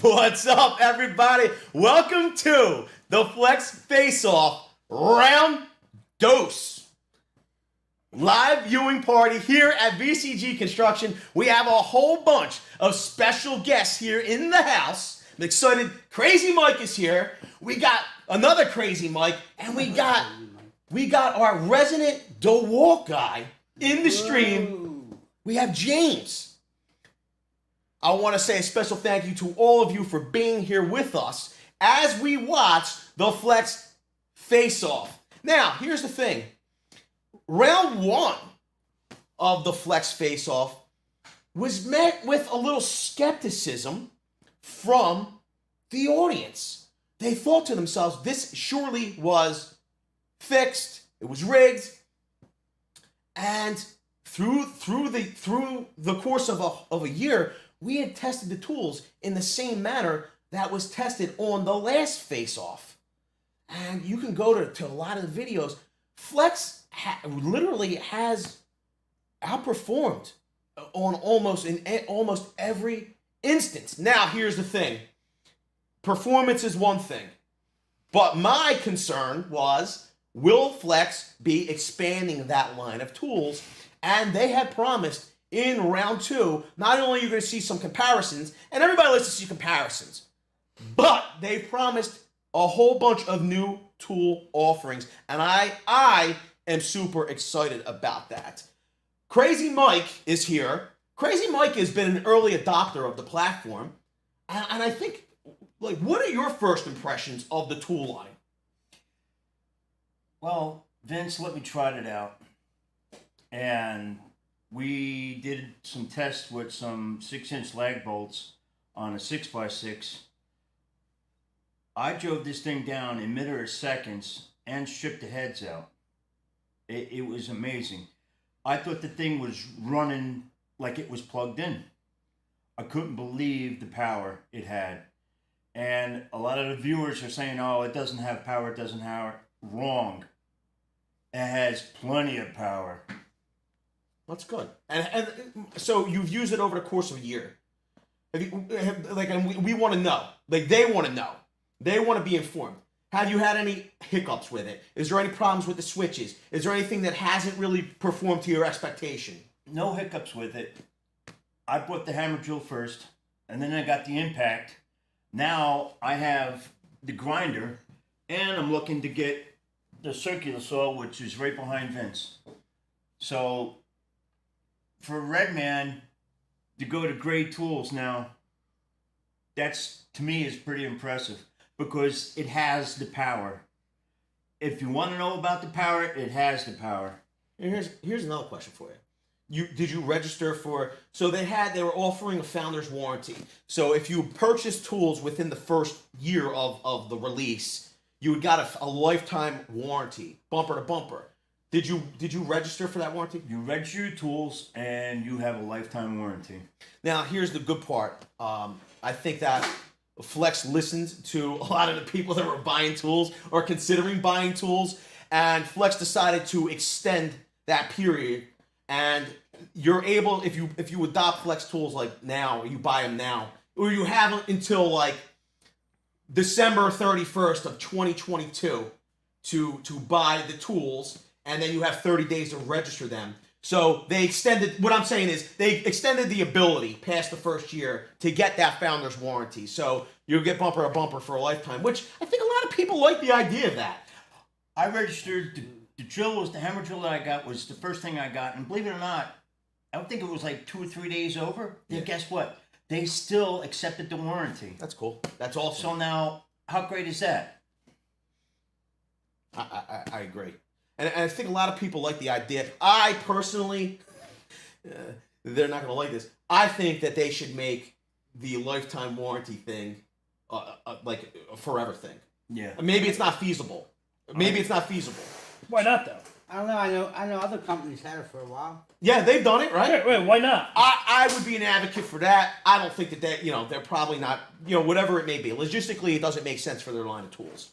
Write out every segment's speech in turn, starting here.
What's up, everybody? Welcome to the Flex Faceoff Round Dose. Live viewing party here at VCG Construction. We have a whole bunch of special guests here in the house. I'm excited. Crazy Mike is here. We got another Crazy Mike, and we got our resident DeWalt guy in the stream. We have James. I want to say a special thank you to all of you for being here with us as we watch the Flex Faceoff. Now, here's the thing. Round one of the Flex Faceoff was met with a little skepticism from the audience. They thought to themselves, this surely was fixed, it was rigged, and through the course of a year, we had tested the tools in the same manner that was tested on the last face-off. And you can go to a lot of the videos. Flex literally has outperformed on almost every instance. Now, here's the thing. Performance is one thing. But my concern was, will Flex be expanding that line of tools? And they had promised in round two, not only are you going to see some comparisons, and everybody likes to see comparisons, but they promised a whole bunch of new tool offerings, and I am super excited about that. Crazy Mike is here. Crazy Mike has been an early adopter of the platform, and I think, like, what are your first impressions of the tool line? Well, Vince let me try it out, and we did some tests with some 6-inch lag bolts on a 6x6. I drove this thing down in matter of seconds and stripped the heads out. It was amazing. I thought the thing was running like it was plugged in. I couldn't believe the power it had. And a lot of the viewers are saying, oh, it doesn't have power, it doesn't have... Wrong. It has plenty of power. That's good. And so you've used it over the course of a year. And we want to know. Like, they want to know. They want to be informed. Have you had any hiccups with it? Is there any problems with the switches? Is there anything that hasn't really performed to your expectation? No hiccups with it. I bought the hammer drill first, and then I got the impact. Now I have the grinder, and I'm looking to get the circular saw, which is right behind Vince. So for Redman to go to grade tools now, that's, to me, is pretty impressive because it has the power. If you want to know about the power, it has the power. And here's another question for you. Did you register for, so they were offering a founder's warranty. So if you purchased tools within the first year of the release, you got a lifetime warranty, bumper to bumper. Did you register for that warranty? You register your tools and you have a lifetime warranty. Now, here's the good part. I think that Flex listened to a lot of the people that were buying tools or considering buying tools, and Flex decided to extend that period. And you're able, if you adopt Flex tools like now, or you buy them now, or you have until like December 31st of 2022 to buy the tools. And then you have 30 days to register them. So they extended, what I'm saying is, they extended the ability past the first year to get that founder's warranty. So you'll get bumper to bumper for a lifetime, which I think a lot of people like the idea of that. I registered, the drill was, the hammer drill that I got was the first thing I got. And believe it or not, I don't think it was like 2 or 3 days over. Yeah. Guess what? They still accepted the warranty. That's cool. That's awesome. So now, how great is that? I agree. And I think a lot of people like the idea. I personally, they're not going to like this. I think that they should make the lifetime warranty thing like a forever thing. Yeah. Maybe it's not feasible. It's not feasible. Why not, though? I don't know. I know other companies had it for a while. Yeah, they've done it, right? Wait, why not? I would be an advocate for that. I don't think that they're probably not, whatever it may be. Logistically, it doesn't make sense for their line of tools.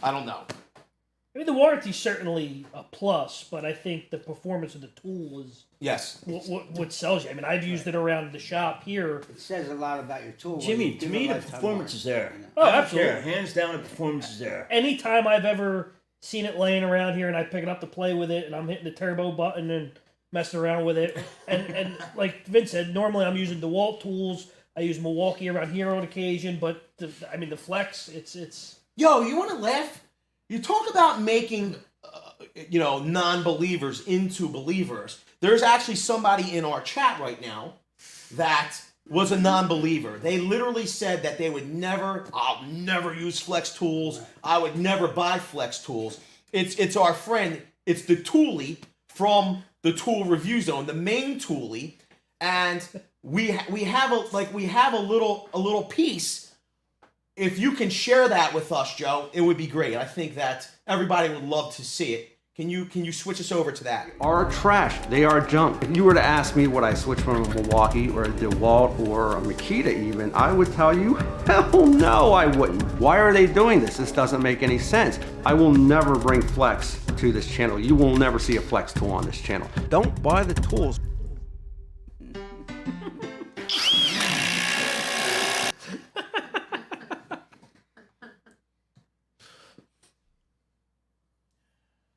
I don't know. I mean, the warranty's certainly a plus, but I think the performance of the tool is Yes. what sells you. I mean, I've used it around the shop here. It says a lot about your tool. when Jimmy, you to give me, a the lifetime performance is there. warranty, Oh, I don't absolutely. care. Hands down, the performance is there. Anytime I've ever seen it laying around here and I pick it up to play with it and I'm hitting the turbo button and messing around with it, and like Vince said, normally I'm using DeWalt tools. I use Milwaukee around here on occasion, but the Flex, it's. Yo, you want to laugh? You talk about making, non-believers into believers. There's actually somebody in our chat right now that was a non-believer. They literally said that they would I'll never use Flex tools. I would never buy Flex tools. It's our friend. It's the Toolie from the Tool Review Zone, the main Toolie, and we have a little piece. If you can share that with us, Joe, it would be great. I think that everybody would love to see it. Can you switch us over to that? Are trash. They are junk. If you were to ask me would I switch from a Milwaukee or a DeWalt or a Makita even, I would tell you, hell no, I wouldn't. Why are they doing this? This doesn't make any sense. I will never bring Flex to this channel. You will never see a Flex tool on this channel. Don't buy the tools.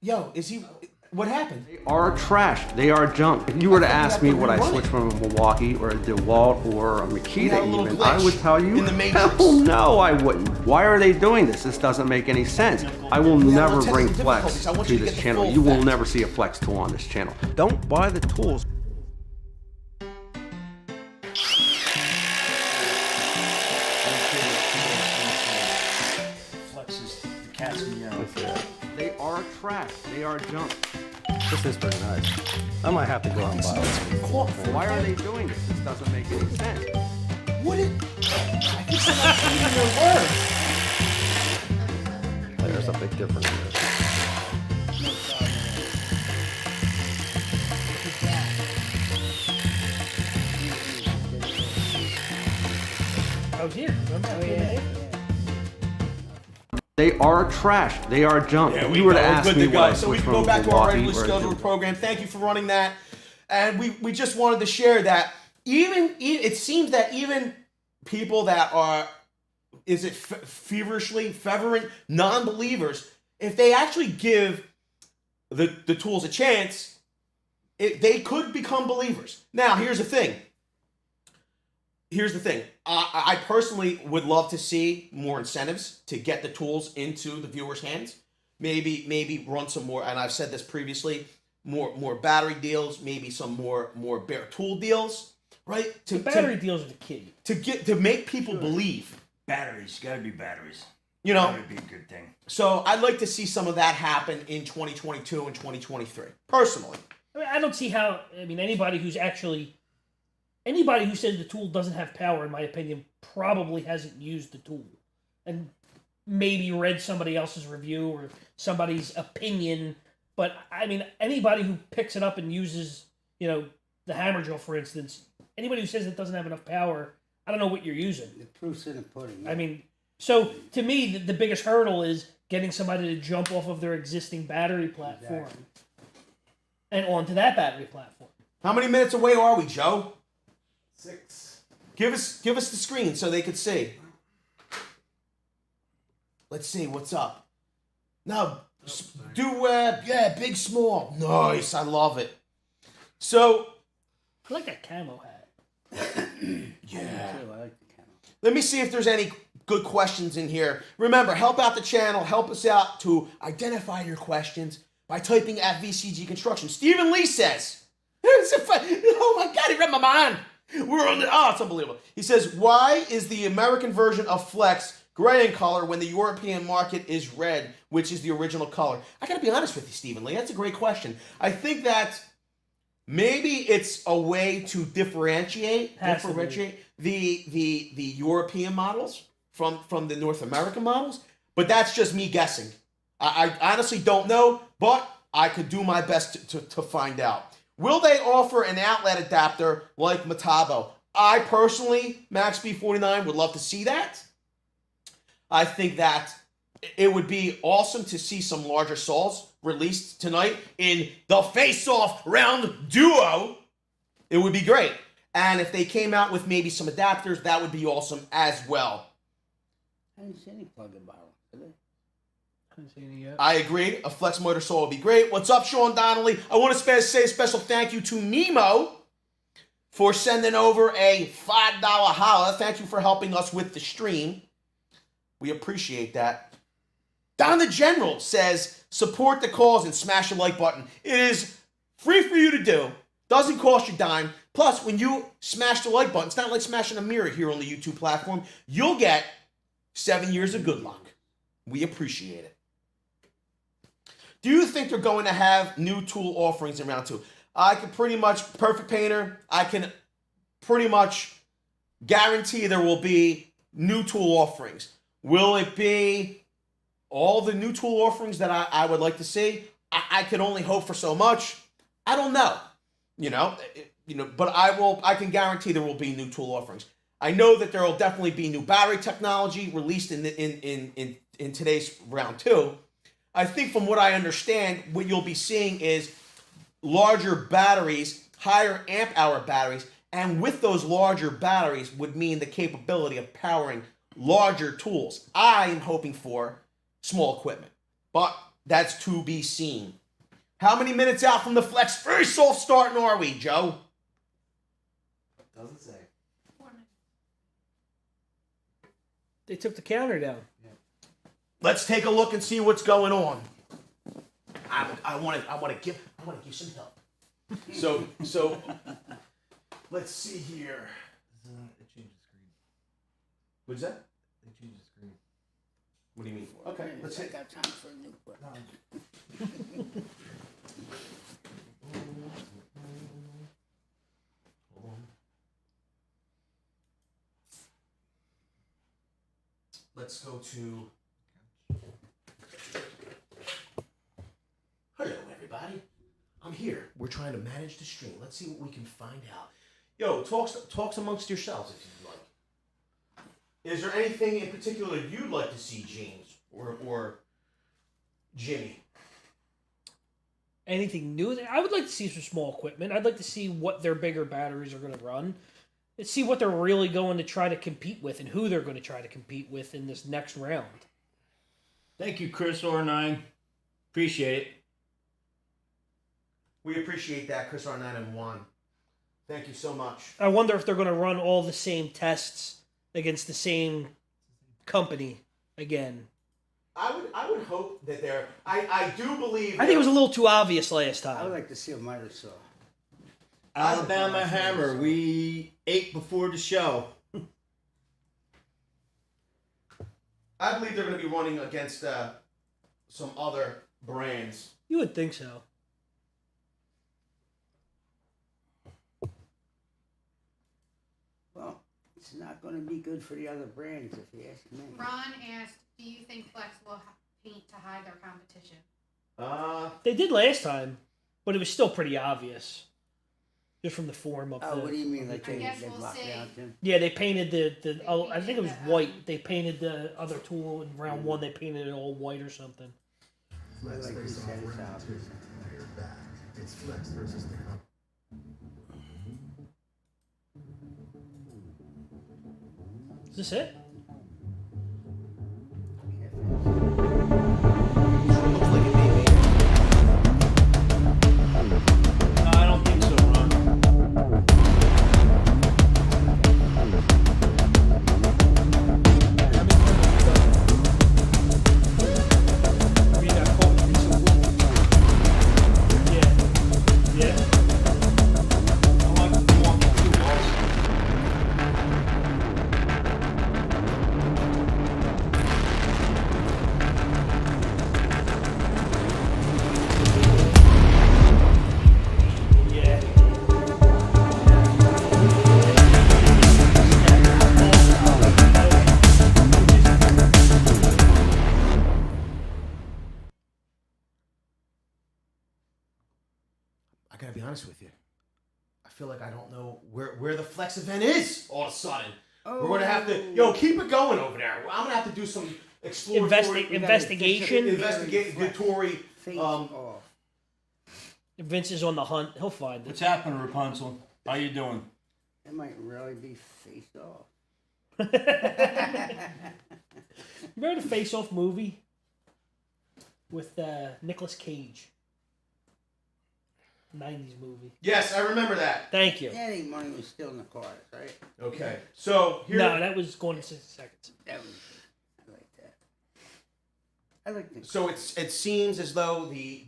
Yo, what happened? They are trash. They are junk. If you were to ask me would I switch from a Milwaukee or a DeWalt or a Makita even, I would tell you, in the Matrix. hell no, I wouldn't. Why are they doing this? This doesn't make any sense. I will never little bring technical Flex difficulties. I want to you to this get the channel. full You will effect. never see a Flex tool on this channel. Don't buy the tools. Flex is the cat's meow. They are trash. They are junk. This is pretty nice. I might have to go out and buy it. Why are they doing this? This doesn't make any sense. What it? I think they're not reading their words. There's a big difference in this. I was here. Remember? They are trash. They are junk. There If we you were go. to We're ask good me to would go. I So we switch can from go a back to our Milwaukee regularly or a scheduled program. Thank you for running that. And we just wanted to share that it seems that even people that are, fervent non-believers, if they actually give the tools a chance, they could become believers. Now, here's the thing. I personally would love to see more incentives to get the tools into the viewers' hands. Maybe run some more, and I've said this previously, more battery deals, maybe some more bare tool deals, right? The battery deals are the key. To make people believe. Batteries, gotta be batteries. You know, That would be a good thing. so I'd like to see some of that happen in 2022 and 2023, personally. I mean, I don't see how. I mean, anybody who says the tool doesn't have power, in my opinion, probably hasn't used the tool, and maybe read somebody else's review or somebody's opinion. But I mean, anybody who picks it up and uses, the hammer drill, for instance, anybody who says it doesn't have enough power, I don't know what you're using. The proof's in the pudding. I mean, so to me, the biggest hurdle is getting somebody to jump off of their existing battery platform and onto that battery platform. How many minutes away are we, Joe? 6. Give us the screen so they could see. Let's see what's up. No, do big, small. Nice, I love it. So, I like that camo hat. yeah. I like the camera. Let me see if there's any good questions in here. Remember, help out the channel. Help us out to identify your questions by typing at VCG Construction. Stephen Lee says, oh my God, he read my mind. It's unbelievable. He says, why is the American version of Flex gray in color when the European market is red, which is the original color? I got to be honest with you, Stephen Lee. That's a great question. I think that maybe it's a way to differentiate the European models from the North American models, but that's just me guessing. I honestly don't know, but I could do my best to find out. Will they offer an outlet adapter like Metabo? I personally, Max B49, would love to see that. I think that it would be awesome to see some larger saws released tonight in the Face-Off Round Duo. It would be great. And if they came out with maybe some adapters, that would be awesome as well. I didn't see any plug-in bottle. Did I? Haven't seen it yet. I agree. A flex motor saw would be great. What's up, Sean Donnelly? I want to say a special thank you to Nemo for sending over a $5 holla. Thank you for helping us with the stream. We appreciate that. Don the General says, support the cause and smash the like button. It is free for you to do. Doesn't cost you a dime. Plus, when you smash the like button, it's not like smashing a mirror here on the YouTube platform. You'll get 7 years of good luck. We appreciate it. Do you think they're going to have new tool offerings in round 2? I can pretty much, Perfect Painter, I can pretty much guarantee there will be new tool offerings. Will it be all the new tool offerings that I would like to see? I can only hope for so much. I don't know. But I can guarantee there will be new tool offerings. I know that there will definitely be new battery technology released in today's round 2. I think from what I understand, what you'll be seeing is larger batteries, higher amp hour batteries, and with those larger batteries would mean the capability of powering larger tools. I'm hoping for small equipment, but that's to be seen. How many minutes out from the Flex Faceoff starting are we, Joe? Doesn't say. They took the counter down. Let's take a look and see what's going on. I want to give some help. So let's see here. It changed the screen. What's that? It changed the screen. What do you mean? Okay, let's I hit. got time for a new one. Let's go to. Hello, everybody. I'm here. We're trying to manage the stream. Let's see what we can find out. Yo, talks amongst yourselves if you'd like. Is there anything in particular you'd like to see, James or Jimmy? Anything new? I would like to see some small equipment. I'd like to see what their bigger batteries are going to run. Let's see what they're really going to try to compete with and who they're going to try to compete with in this next round. Thank you, Chris R9. Appreciate it. We appreciate that, Chris R9 and Juan. Thank you so much. I wonder if they're going to run all the same tests against the same company again. I would hope that they're. I do believe. I think it was a little too obvious last I would time. like to see a miter saw. Alabama Hammer. We ate before the show. I believe they're going to be running against some other brands. You would think so. Well, it's not going to be good for the other brands, if you ask me. Ron asked, do you think Flex will paint to hide their competition? They did last time, but it was still pretty obvious. Just from the form of Oh, the... what do you mean? Like I they guess we'll blocked see. out them? Yeah, they painted the I think it was painted the, white. They painted the other tool in round 1. They painted it all white or something. I like you said, it's obvious. You're back. It's Flex versus the company. Is this it? Looks like it may be. No, I don't think so, Ron. I like the Milwaukee too, also. I gotta be honest with you. I feel like I don't know where the Flex event is all of a sudden. We're gonna have to keep it going over there. I'm gonna have to do some exploratory, investigation. investigatory. Face off. If Vince is on the hunt, he'll find What's it. happening, Rapunzel? How you doing? It might really be face off. Remember the Face Off movie with Nicolas Cage? 90s movie. Yes, I remember that. Thank you. Any money was still in the cars, right? Okay, so here. No, that was going in 60 seconds. That was, I like that. I like the So it seems as though the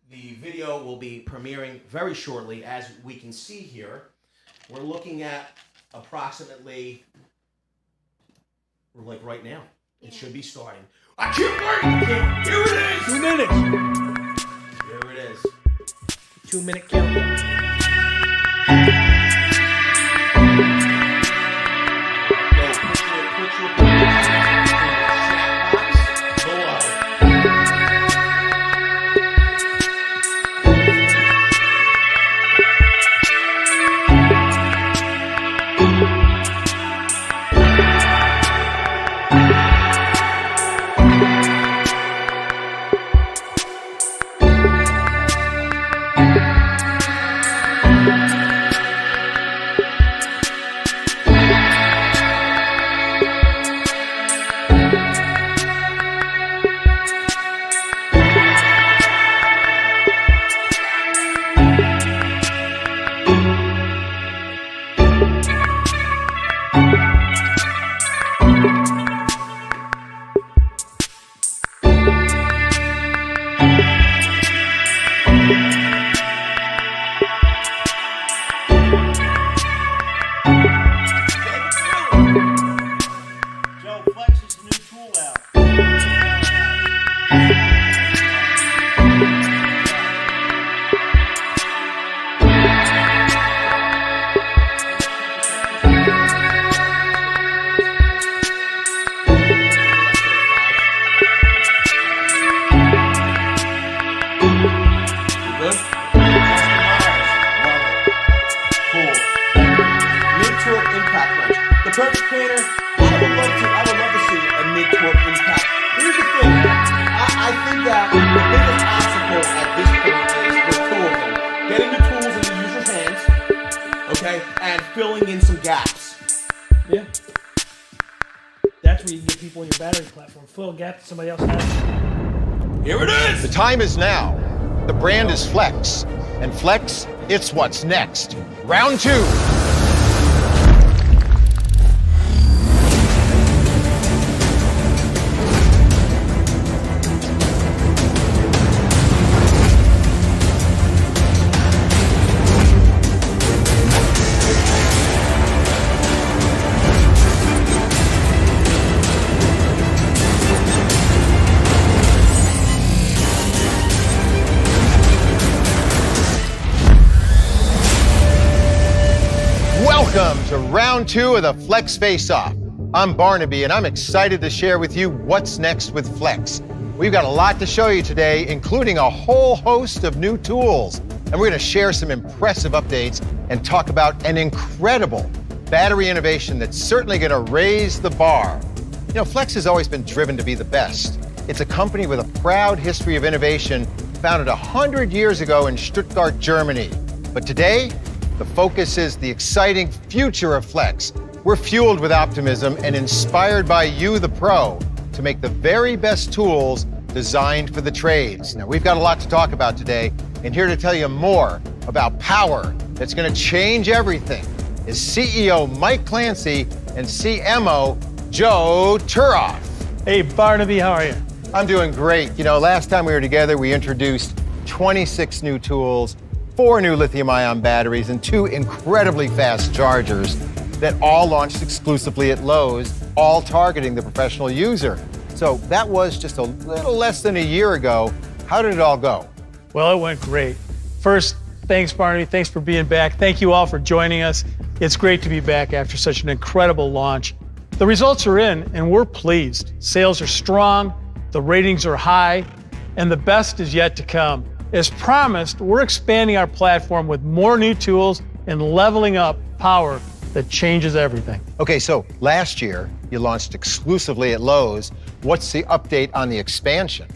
video will be premiering very shortly, as we can see here. We're looking at approximately, like right now. It should be starting. I can't wait! Here it is! 2 minutes. Here it is. 2-minute countdown. Yo, put your chat box below. Joe, Flex is the new tool out. Good? Cool. Mid-torque impact wrench. The perfect planner. I would love to see a mid-torque impact. Here's the thing. I think that the biggest obstacle at this point is the two of them. Getting the tools in the user's hands, okay, and filling in some gaps. Yeah. That's where you get people in your battery platform. Fill a gap that somebody else has. Here it is. The time is now. The brand is Flex. And Flex, it's what's next. Round 2. Welcome to round 2 of the Flex Faceoff. I'm Barnaby, and I'm excited to share with you what's next with Flex. We've got a lot to show you today, including a whole host of new tools. And we're going to share some impressive updates and talk about an incredible battery innovation that's certainly going to raise the bar. You know, Flex has always been driven to be the best. It's a company with a proud history of innovation, founded 100 years ago in Stuttgart, Germany. But today, the focus is the exciting future of Flex. We're fueled with optimism and inspired by you, the pro, to make the very best tools designed for the trades. Now, we've got a lot to talk about today, and here to tell you more about power that's going to change everything is CEO Mike Clancy and CMO Joe Turoff. Hey, Barnaby, how are you? I'm doing great. You know, last time we were together, we introduced 26 new tools, 4 new lithium-ion batteries, and 2 incredibly fast chargers that all launched exclusively at Lowe's, all targeting the professional user. So that was just a little less than a year ago. How did it all go? Well, it went great. First, thanks, Barnaby. Thanks for being back. Thank you all for joining us. It's great to be back after such an incredible launch. The results are in, and we're pleased. Sales are strong, the ratings are high, and the best is yet to come. As promised, we're expanding our platform with more new tools and leveling up power that changes everything. Okay, so last year, you launched exclusively at Lowe's what's the update on the expansion?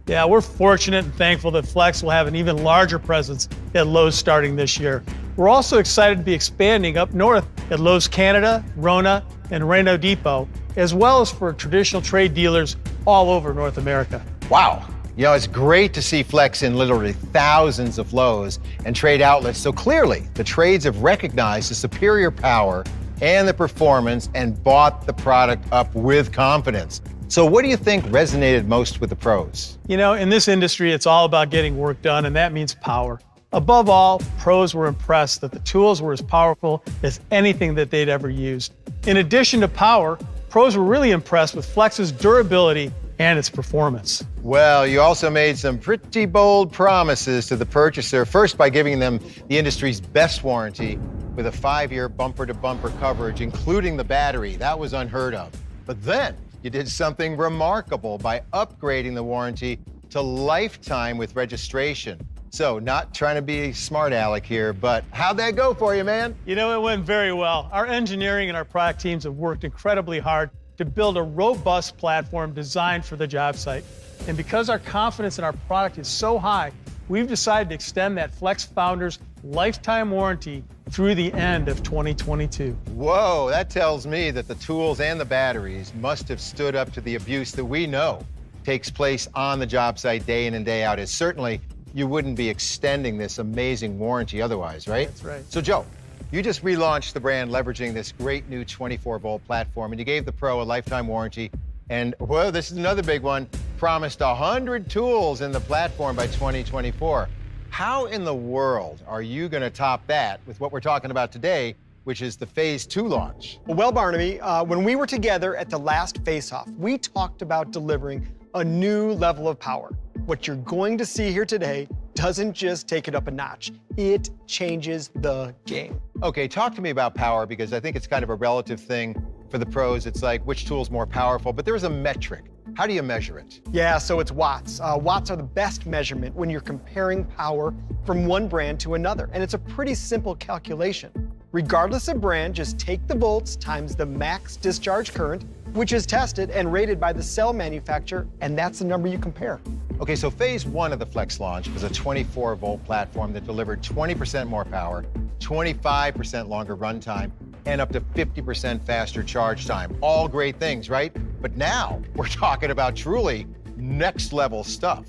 Yeah, we're fortunate and thankful that Flex will have an even larger presence at Lowe's starting this year. We're also excited to be expanding up north at Lowe's Canada, Rona, and Reno Depot, as well as for traditional trade dealers all over North America. Wow. You know, it's great to see Flex in literally thousands of Lowe's and trade outlets. So clearly, the trades have recognized the superior power and the performance and bought the product up with confidence. So what do you think resonated most with the pros? You know, in this industry, it's all about getting work done, and that means power. Above all, pros were impressed that the tools were as powerful as anything that they'd ever used. In addition to power, pros were really impressed with Flex's durability and its performance. Well, you also made some pretty bold promises to the purchaser. First, by giving them the industry's best warranty with a 5-year bumper-to-bumper coverage, including the battery. That was unheard of. But then you did something remarkable by upgrading the warranty to lifetime with registration. So, not trying to be smart aleck here, but how'd that go for you, man? You know, it went very well. Our engineering and our product teams have worked incredibly hard to build a robust platform designed for the job site. And because our confidence in our product is so high, we've decided to extend that Flex Founders lifetime warranty through the end of 2022. Whoa, that tells me that the tools and the batteries must have stood up to the abuse that we know takes place on the job site day in and day out. As certainly you wouldn't be extending this amazing warranty otherwise, right? That's right. So Joe, you just relaunched the brand leveraging this great new 24-volt platform, and you gave the pro a lifetime warranty. And, well, this is another big one, promised 100 tools in the platform by 2024. How in the world are you going to top that with what we're talking about today, which is the Phase 2 launch? Well, Barnaby, when we were together at the last Face-Off, we talked about delivering a new level of power. What you're going to see here today doesn't just take it up a notch. It changes the game. Okay, talk to me about power, because I think it's kind of a relative thing for the pros. It's like, which tool's more powerful? But there's a metric. How do you measure it? Yeah, so it's watts. Watts are the best measurement when you're comparing power from one brand to another. And it's a pretty simple calculation. Regardless of brand, just take the volts times the max discharge current, which is tested and rated by the cell manufacturer, and that's the number you compare. Okay, so Phase 1 of the Flex launch was a 24-volt platform that delivered 20% more power, 25% longer runtime, and up to 50% faster charge time. All great things, right? But now we're talking about truly next-level stuff.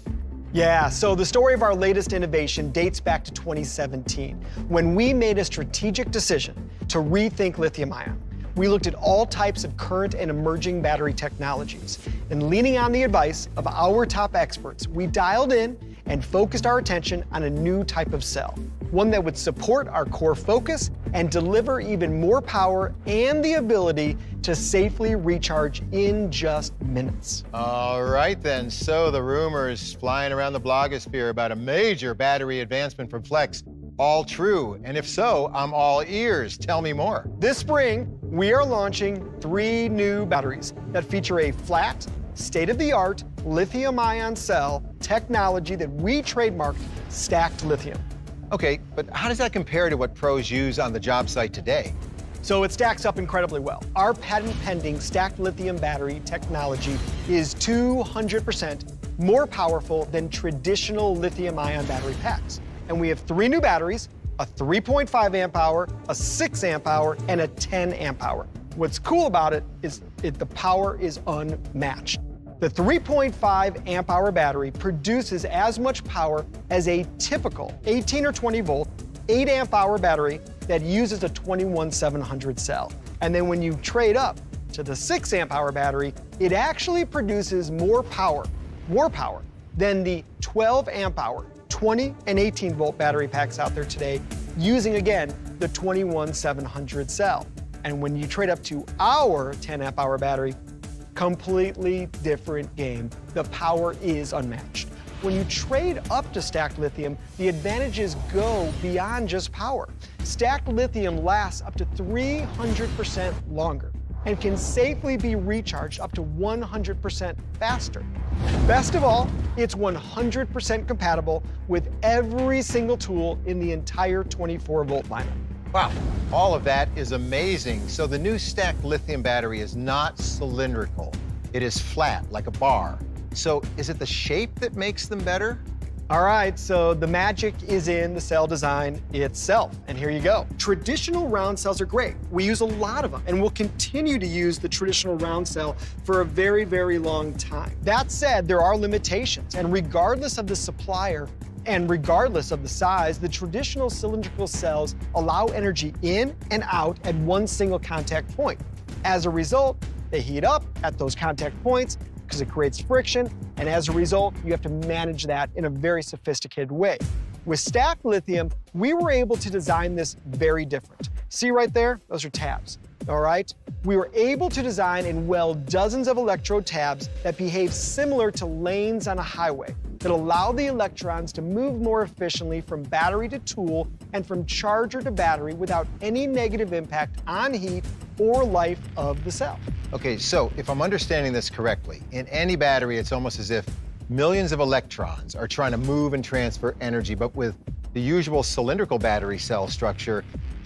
Yeah, so the story of our latest innovation dates back to 2017, when we made a strategic decision to rethink lithium-ion. We looked at all types of current and emerging battery technologies, and leaning on the advice of our top experts, we dialed in and focused our attention on a new type of cell, one that would support our core focus and deliver even more power and the ability to safely recharge in just minutes. All right then, so the rumors flying around the blogosphere about a major battery advancement from Flex, all true? And if so, I'm all ears. Tell me more. This spring, we are launching 3 new batteries that feature a flat, state-of-the-art lithium-ion cell technology that we trademarked stacked lithium. Okay, but how does that compare to what pros use on the job site today? So it stacks up incredibly well. Our patent-pending stacked lithium battery technology is 200% more powerful than traditional lithium-ion battery packs. And we have 3 new batteries, a 3.5 amp hour, a 6 amp hour, and a 10 amp hour. What's cool about it is the power is unmatched. The 3.5 amp hour battery produces as much power as a typical 18 or 20 volt, 8 amp hour battery that uses a 21700 cell. And then when you trade up to the 6 amp hour battery, it actually produces more power than the 12 amp hour, 20 and 18 volt battery packs out there today, using again the 21700 cell. And when you trade up to our 10 amp hour battery, completely different game. The power is unmatched. When you trade up to stacked lithium, the advantages go beyond just power. Stacked lithium lasts up to 300% longer and can safely be recharged up to 100% faster. Best of all, it's 100% compatible with every single tool in the entire 24-volt lineup. Wow, all of that is amazing. So the new stacked lithium battery is not cylindrical. It is flat, like a bar. So is it the shape that makes them better? All right, so the magic is in the cell design itself. And here you go. Traditional round cells are great. We use a lot of them, and we'll continue to use the traditional round cell for a very, very long time. That said, there are limitations, and regardless of the supplier and regardless of the size, the traditional cylindrical cells allow energy in and out at one single contact point. As a result, they heat up at those contact points because it creates friction, and as a result, you have to manage that in a very sophisticated way. With stacked lithium, we were able to design this very different. See right there? Those are tabs, all right? We were able to design and weld dozens of electrode tabs that behave similar to lanes on a highway that allow the electrons to move more efficiently from battery to tool and from charger to battery without any negative impact on heat or life of the cell. Okay, so if I'm understanding this correctly, in any battery, it's almost as if millions of electrons are trying to move and transfer energy, but with the usual cylindrical battery cell structure,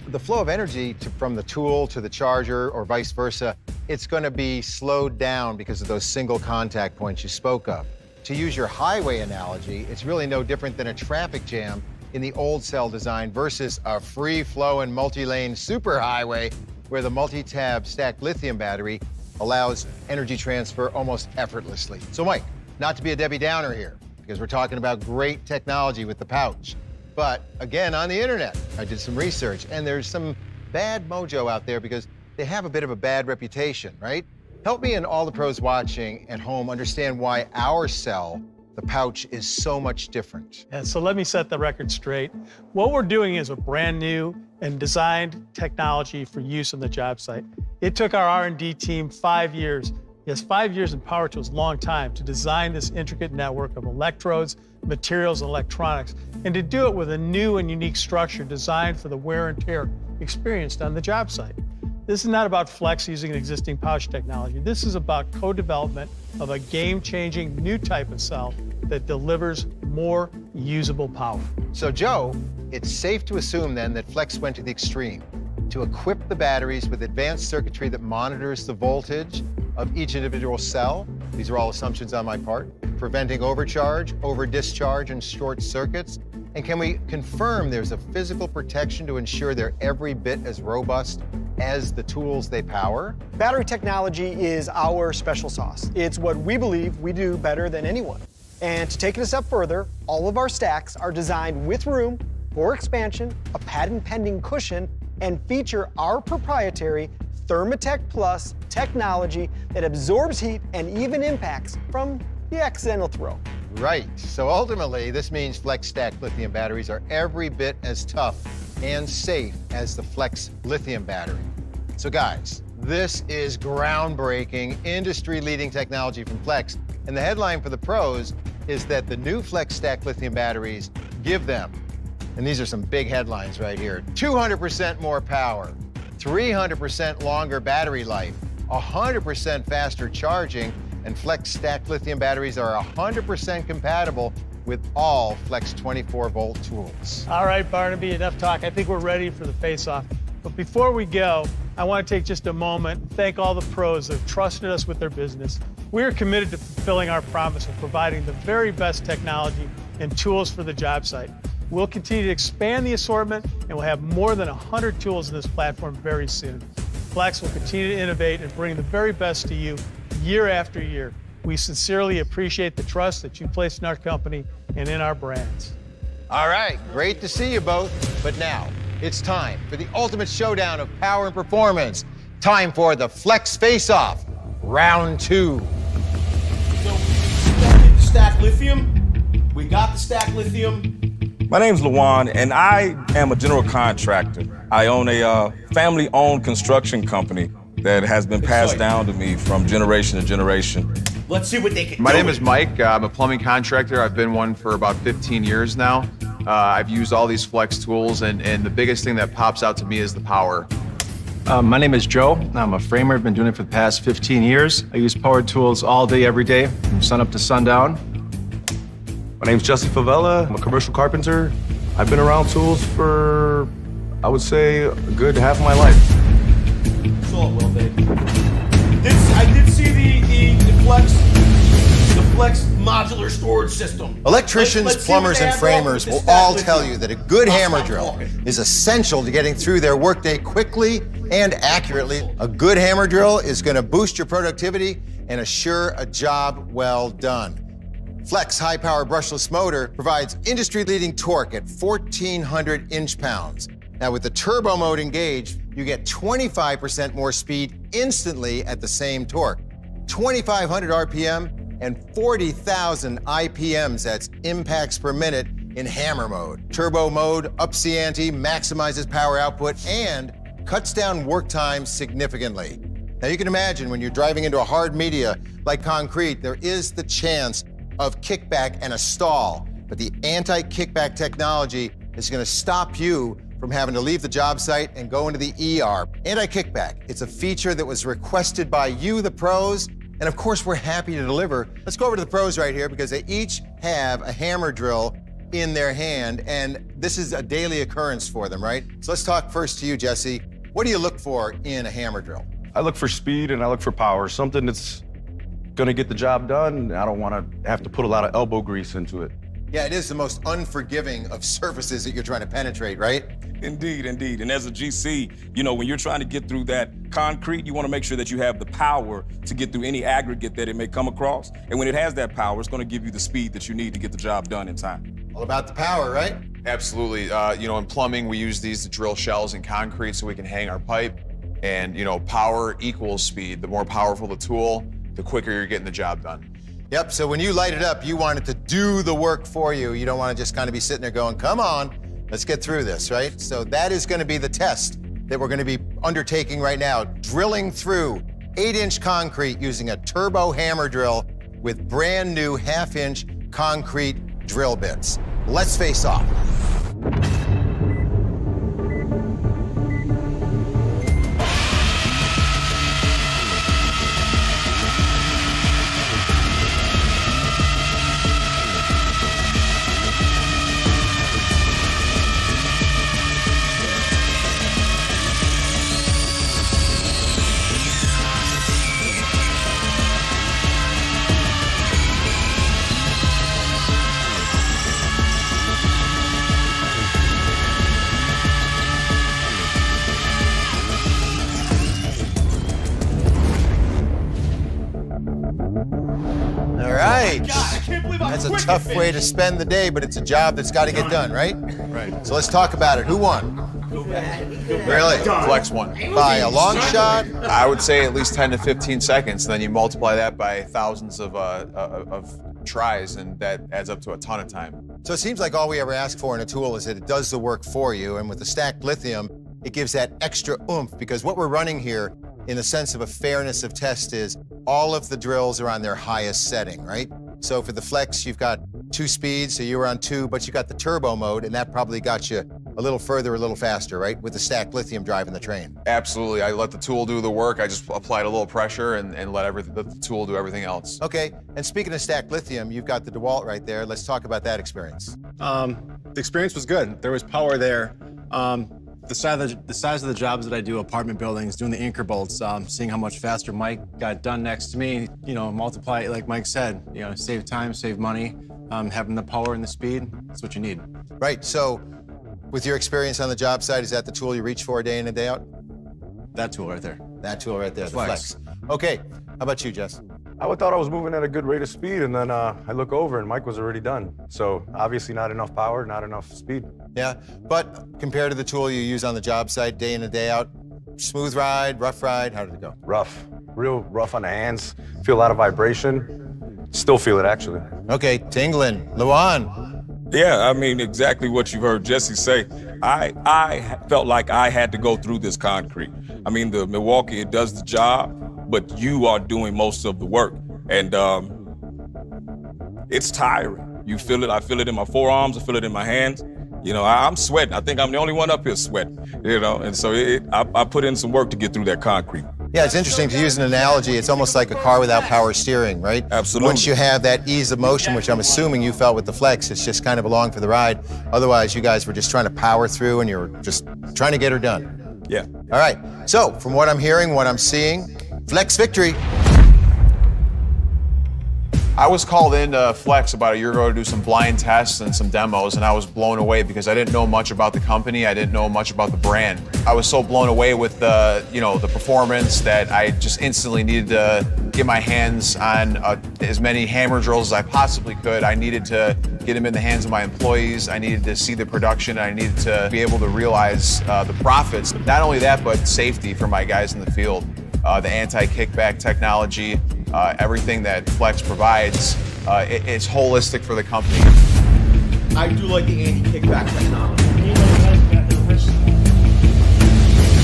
the flow of energy from the tool to the charger or vice versa, it's going to be slowed down because of those single contact points you spoke of. To use your highway analogy, it's really no different than a traffic jam in the old cell design versus a free-flowing multi-lane superhighway where the multi-tab stacked lithium battery allows energy transfer almost effortlessly. So Mike, not to be a Debbie Downer here, because we're talking about great technology with the pouch, but again, on the internet, I did some research, and there's some bad mojo out there because they have a bit of a bad reputation, right? Help me and all the pros watching at home understand why our cell, the pouch, is so much different. Yeah, so let me set the record straight. What we're doing is a brand new and designed technology for use on the job site. It took our R&D team 5 years, yes, 5 years in power tools, a long time, to design this intricate network of electrodes, materials, and electronics, and to do it with a new and unique structure designed for the wear and tear experienced on the job site. This is not about Flex using an existing pouch technology. This is about co-development of a game-changing new type of cell that delivers more usable power. So Joe, it's safe to assume then that Flex went to the extreme to equip the batteries with advanced circuitry that monitors the voltage of each individual cell. These are all assumptions on my part, preventing overcharge, over-discharge, and short circuits. And can we confirm there's a physical protection to ensure they're every bit as robust as the tools they power? Battery technology is our special sauce. It's what we believe we do better than anyone. And to take it a step further, all of our stacks are designed with room for expansion, a patent-pending cushion, and feature our proprietary Thermatec Plus technology that absorbs heat and even impacts from the accidental throw. Right, so ultimately, this means Flex stacked lithium batteries are every bit as tough and safe as the Flex lithium battery. So guys, this is groundbreaking, industry-leading technology from Flex, and the headline for the pros is that the new Flex stacked lithium batteries give them, and these are some big headlines right here, 200% more power, 300% longer battery life, 100% faster charging, and Flex stacked lithium batteries are 100% compatible with all Flex 24-volt tools. All right, Barnaby, enough talk. I think we're ready for the face-off. But before we go, I want to take just a moment and thank all the pros that have trusted us with their business. We are committed to fulfilling our promise of providing the very best technology and tools for the job site. We'll continue to expand the assortment, and we'll have more than 100 tools in this platform very soon. Flex will continue to innovate and bring the very best to you year after year. We sincerely appreciate the trust that you place in our company and in our brands. All right, great to see you both. But now, it's time for the ultimate showdown of power and performance. Time for the Flex Faceoff Round 2. So, we got the stacked lithium. We got the stacked lithium. My name's Lawan, and I am a general contractor. I own a family-owned construction company that has been passed down to me from generation to generation. Let's see what they can do. My name is Mike. I'm a plumbing contractor. I've been one for about 15 years now. I've used all these Flex tools, and the biggest thing that pops out to me is the power. My name is Joe. I'm a framer. I've been doing it for the past 15 years. I use power tools all day, every day, from sun up to sundown. My name's Jesse Favela. I'm a commercial carpenter. I've been around tools for, I would say, a good half of my life. So it will be. I did see the Flex modular storage system. Electricians, Let's see plumbers, what they and have to offer framers with will this all stack tell lithium. you that a good I'll hammer stop drill talking. is essential to getting through their workday quickly and accurately. A good hammer drill is going to boost your productivity and assure a job well done. Flex high-power brushless motor provides industry-leading torque at 1,400 inch-pounds. Now, with the turbo mode engaged, you get 25% more speed instantly at the same torque. 2,500 RPM and 40,000 IPMs, that's impacts per minute, in hammer mode. Turbo mode ups the ante, maximizes power output, and cuts down work time significantly. Now, you can imagine when you're driving into a hard media like concrete, there is the chance of kickback and a stall, but the anti-kickback technology is going to stop you from having to leave the job site and go into the ER. Anti-kickback, it's a feature that was requested by you, the pros, and of course we're happy to deliver. Let's go over to the pros right here because they each have a hammer drill in their hand, and this is a daily occurrence for them, right? So let's talk first to you, Jesse. What do you look for in a hammer drill? I look for speed and I look for power, something that's gonna get the job done. I don't wanna have to put a lot of elbow grease into it. Yeah, it is the most unforgiving of surfaces that you're trying to penetrate, right? Indeed, indeed. And as a GC, you know, when you're trying to get through that concrete, you want to make sure that you have the power to get through any aggregate that it may come across. And when it has that power, it's going to give you the speed that you need to get the job done in time. All about the power, right? Absolutely. You know, in plumbing, we use these to drill shells in concrete so we can hang our pipe. And, you know, power equals speed. The more powerful the tool, the quicker you're getting the job done. Yep, so when you light it up, you want it to do the work for you. You don't want to just kind of be sitting there going, come on, let's get through this, right? So that is going to be the test that we're going to be undertaking right now, drilling through 8-inch concrete using a turbo hammer drill with brand new 1/2-inch concrete drill bits. Let's face off. All right. God, I can't believe That's a tough way to spend the day, but it's a job that's got to get done, right? Right. So let's talk about it. Who won? Really? Flex won. By a long shot? I would say at least 10 to 15 seconds, and then you multiply that by thousands of tries, and that adds up to a ton of time. So it seems like all we ever ask for in a tool is that it does the work for you, and with the stacked lithium, it gives that extra oomph, because what we're running here, in the sense of a fairness of test, is all of the drills are on their highest setting, right? So for the Flex, you've got 2 speeds, so you were on 2, but you got the turbo mode, and that probably got you a little further, a little faster, right? With the stacked lithium driving the train. Absolutely. I let the tool do the work. I just applied a little pressure and let the tool do everything else. Okay, and speaking of stacked lithium, you've got the DeWalt right there. Let's talk about that experience. The experience was good. There was power there. The size of the jobs that I do, apartment buildings, doing the anchor bolts, seeing how much faster Mike got done next to me, you know, multiply it, like Mike said, you know, save time, save money, having the power and the speed, that's what you need. Right, so with your experience on the job site, is that the tool you reach for day in and day out? That tool right there. That tool right there, the Flex. Flex. Okay, how about you, Jess? I thought I was moving at a good rate of speed, and then I look over and Mike was already done. So obviously not enough power, not enough speed. Yeah, but compared to the tool you use on the job site day in and day out, smooth ride, rough ride, how did it go? Rough, real rough on the hands. Feel a lot of vibration. Still feel it, actually. Okay, tingling. Luan. Yeah, I mean, exactly what you heard Jesse say. I felt like I had to go through this concrete. I mean, the Milwaukee, it does the job, but you are doing most of the work. And it's tiring. You feel it. I feel it in my forearms. I feel it in my hands. You know, I'm sweating. I think I'm the only one up here sweating, you know, and so I put in some work to get through that concrete. Yeah, it's interesting to use an analogy. It's almost like a car without power steering, right? Absolutely. Once you have that ease of motion, which I'm assuming you felt with the Flex, it's just kind of along for the ride. Otherwise, you guys were just trying to power through and you were just trying to get her done. Yeah. All right. So, from what I'm hearing, what I'm seeing, Flex victory. I was called into Flex about a year ago to do some blind tests and some demos, and I was blown away because I didn't know much about the company. I didn't know much about the brand. I was so blown away with the performance that I just instantly needed to get my hands on as many hammer drills as I possibly could. I needed to get them in the hands of my employees. I needed to see the production. I needed to be able to realize the profits. Not only that, but safety for my guys in the field. The anti-kickback technology, everything that Flex provides, it's holistic for the company. I do like the anti-kickback technology.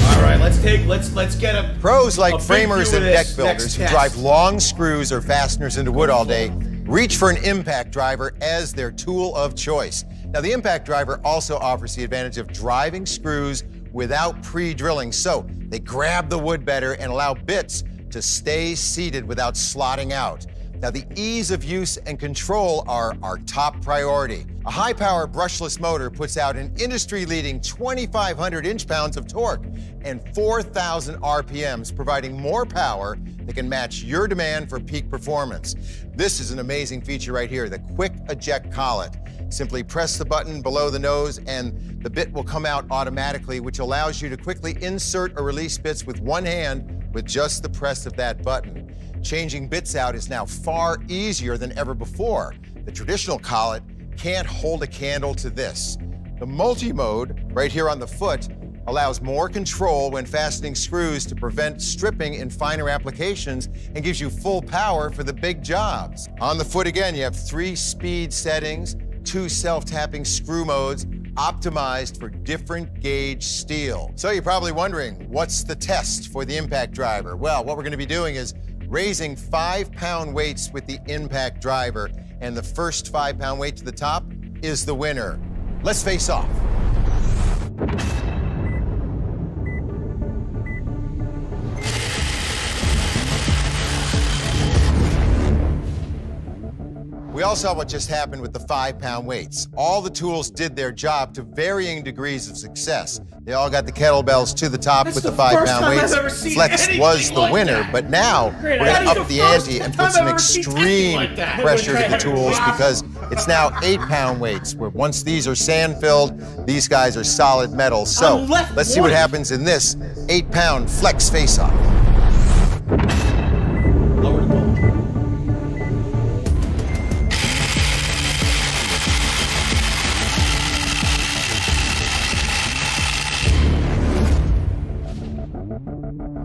All right, let's get a Pros like a big framers view and of deck this builders next who test. drive long screws or fasteners into wood all day reach for an impact driver as their tool of choice. Now, the impact driver also offers the advantage of driving screws without pre-drilling, so they grab the wood better and allow bits to stay seated without slotting out. Now, the ease of use and control are our top priority. A high-power brushless motor puts out an industry-leading 2,500 inch-pounds of torque and 4,000 RPMs, providing more power that can match your demand for peak performance. This is an amazing feature right here, the quick eject collet. Simply press the button below the nose and the bit will come out automatically, which allows you to quickly insert or release bits with one hand with just the press of that button. Changing bits out is now far easier than ever before. The traditional collet can't hold a candle to this. The multi-mode, right here on the foot, allows more control when fastening screws to prevent stripping in finer applications and gives you full power for the big jobs. On the foot again, you have 3 speed settings, 2 self-tapping screw modes, optimized for different gauge steel. So you're probably wondering, what's the test for the impact driver? Well, what we're gonna be doing is raising 5-pound weights with the impact driver, and the first 5-pound weight to the top is the winner. Let's face off. We all saw what just happened with the 5-pound weights. All the tools did their job to varying degrees of success. They all got the kettlebells to the top with the 5-pound weights. Flex was the winner, but now we're gonna up the ante and put some extreme pressure to the tools because it's now 8-pound weights, where once these are sand-filled, these guys are solid metal. So let's see what happens in this 8-pound Flex Faceoff.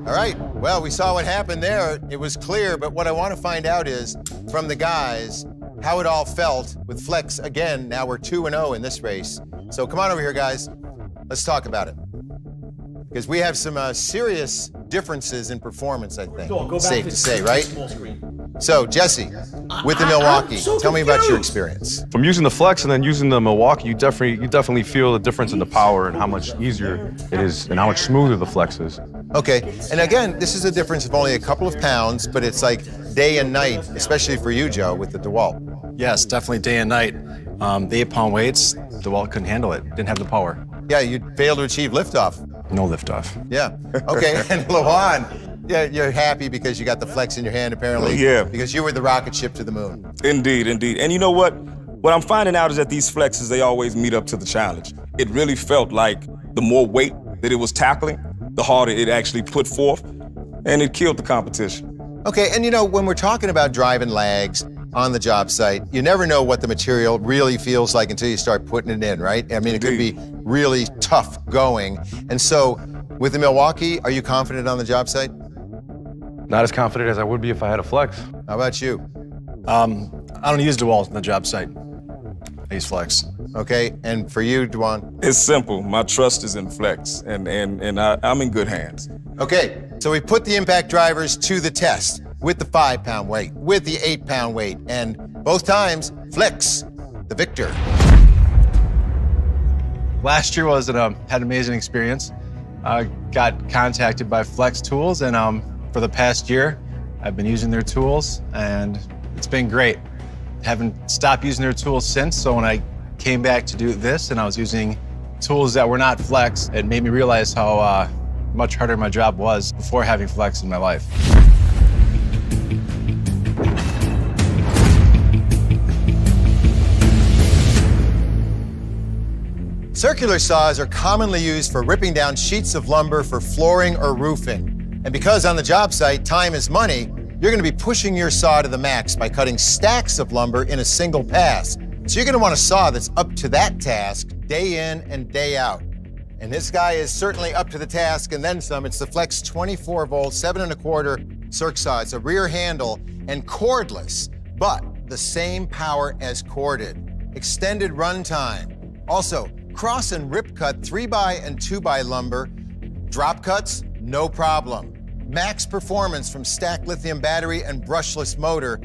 All right, well, we saw what happened there. It was clear, but what I want to find out is, from the guys, how it all felt with Flex. Again, now we're 2-0 in this race. So come on over here, guys. Let's talk about it. Because we have some serious differences in performance, I think. Go back Safe to to say, the right? small screen. So, Jesse, with the Milwaukee, tell me about your experience. From using the Flex and then using the Milwaukee, you definitely feel the difference in the power and how much easier it is and how much smoother the Flex is. Okay, and again, this is a difference of only a couple of pounds, but it's like day and night, especially for you, Joe, with the DeWalt. Yes, definitely day and night. The 8-pound weights, DeWalt couldn't handle it. Didn't have the power. Yeah, you failed to achieve liftoff. No liftoff. Yeah. Okay, and Lawan, yeah, you're happy because you got the Flex in your hand, apparently. Yeah. Because you were the rocket ship to the moon. Indeed, indeed. And you know what? What I'm finding out is that these Flexes, they always meet up to the challenge. It really felt like the more weight that it was tackling, the harder it actually put forth, and it killed the competition. Okay, and you know, when we're talking about driving lags on the job site, you never know what the material really feels like until you start putting it in, right? I mean, it could be really tough going. And so, with the Milwaukee, are you confident on the job site? Not as confident as I would be if I had a Flex. How about you? I don't use DeWalt on the job site. I use Flex. Okay, and for you, Dwan? It's simple. My trust is in Flex, and I'm in good hands. Okay, so we put the impact drivers to the test with the 5-pound weight, with the 8-pound weight, and both times, Flex, the victor. Last year had an amazing experience. I got contacted by Flex Tools, and for the past year, I've been using their tools, and it's been great. Haven't stopped using their tools since, so when I came back to do this and I was using tools that were not Flex, it made me realize how much harder my job was before having Flex in my life. Circular saws are commonly used for ripping down sheets of lumber for flooring or roofing. And because on the job site, time is money, you're gonna be pushing your saw to the max by cutting stacks of lumber in a single pass. So you're gonna want a saw that's up to that task day in and day out. And this guy is certainly up to the task and then some. It's the Flex 24 volt, 7 1/4 circ saw. It's a rear handle and cordless, but the same power as corded. Extended run time. Also, cross and rip cut 3x and 2x lumber. Drop cuts, no problem. Max performance from stacked lithium battery and brushless motor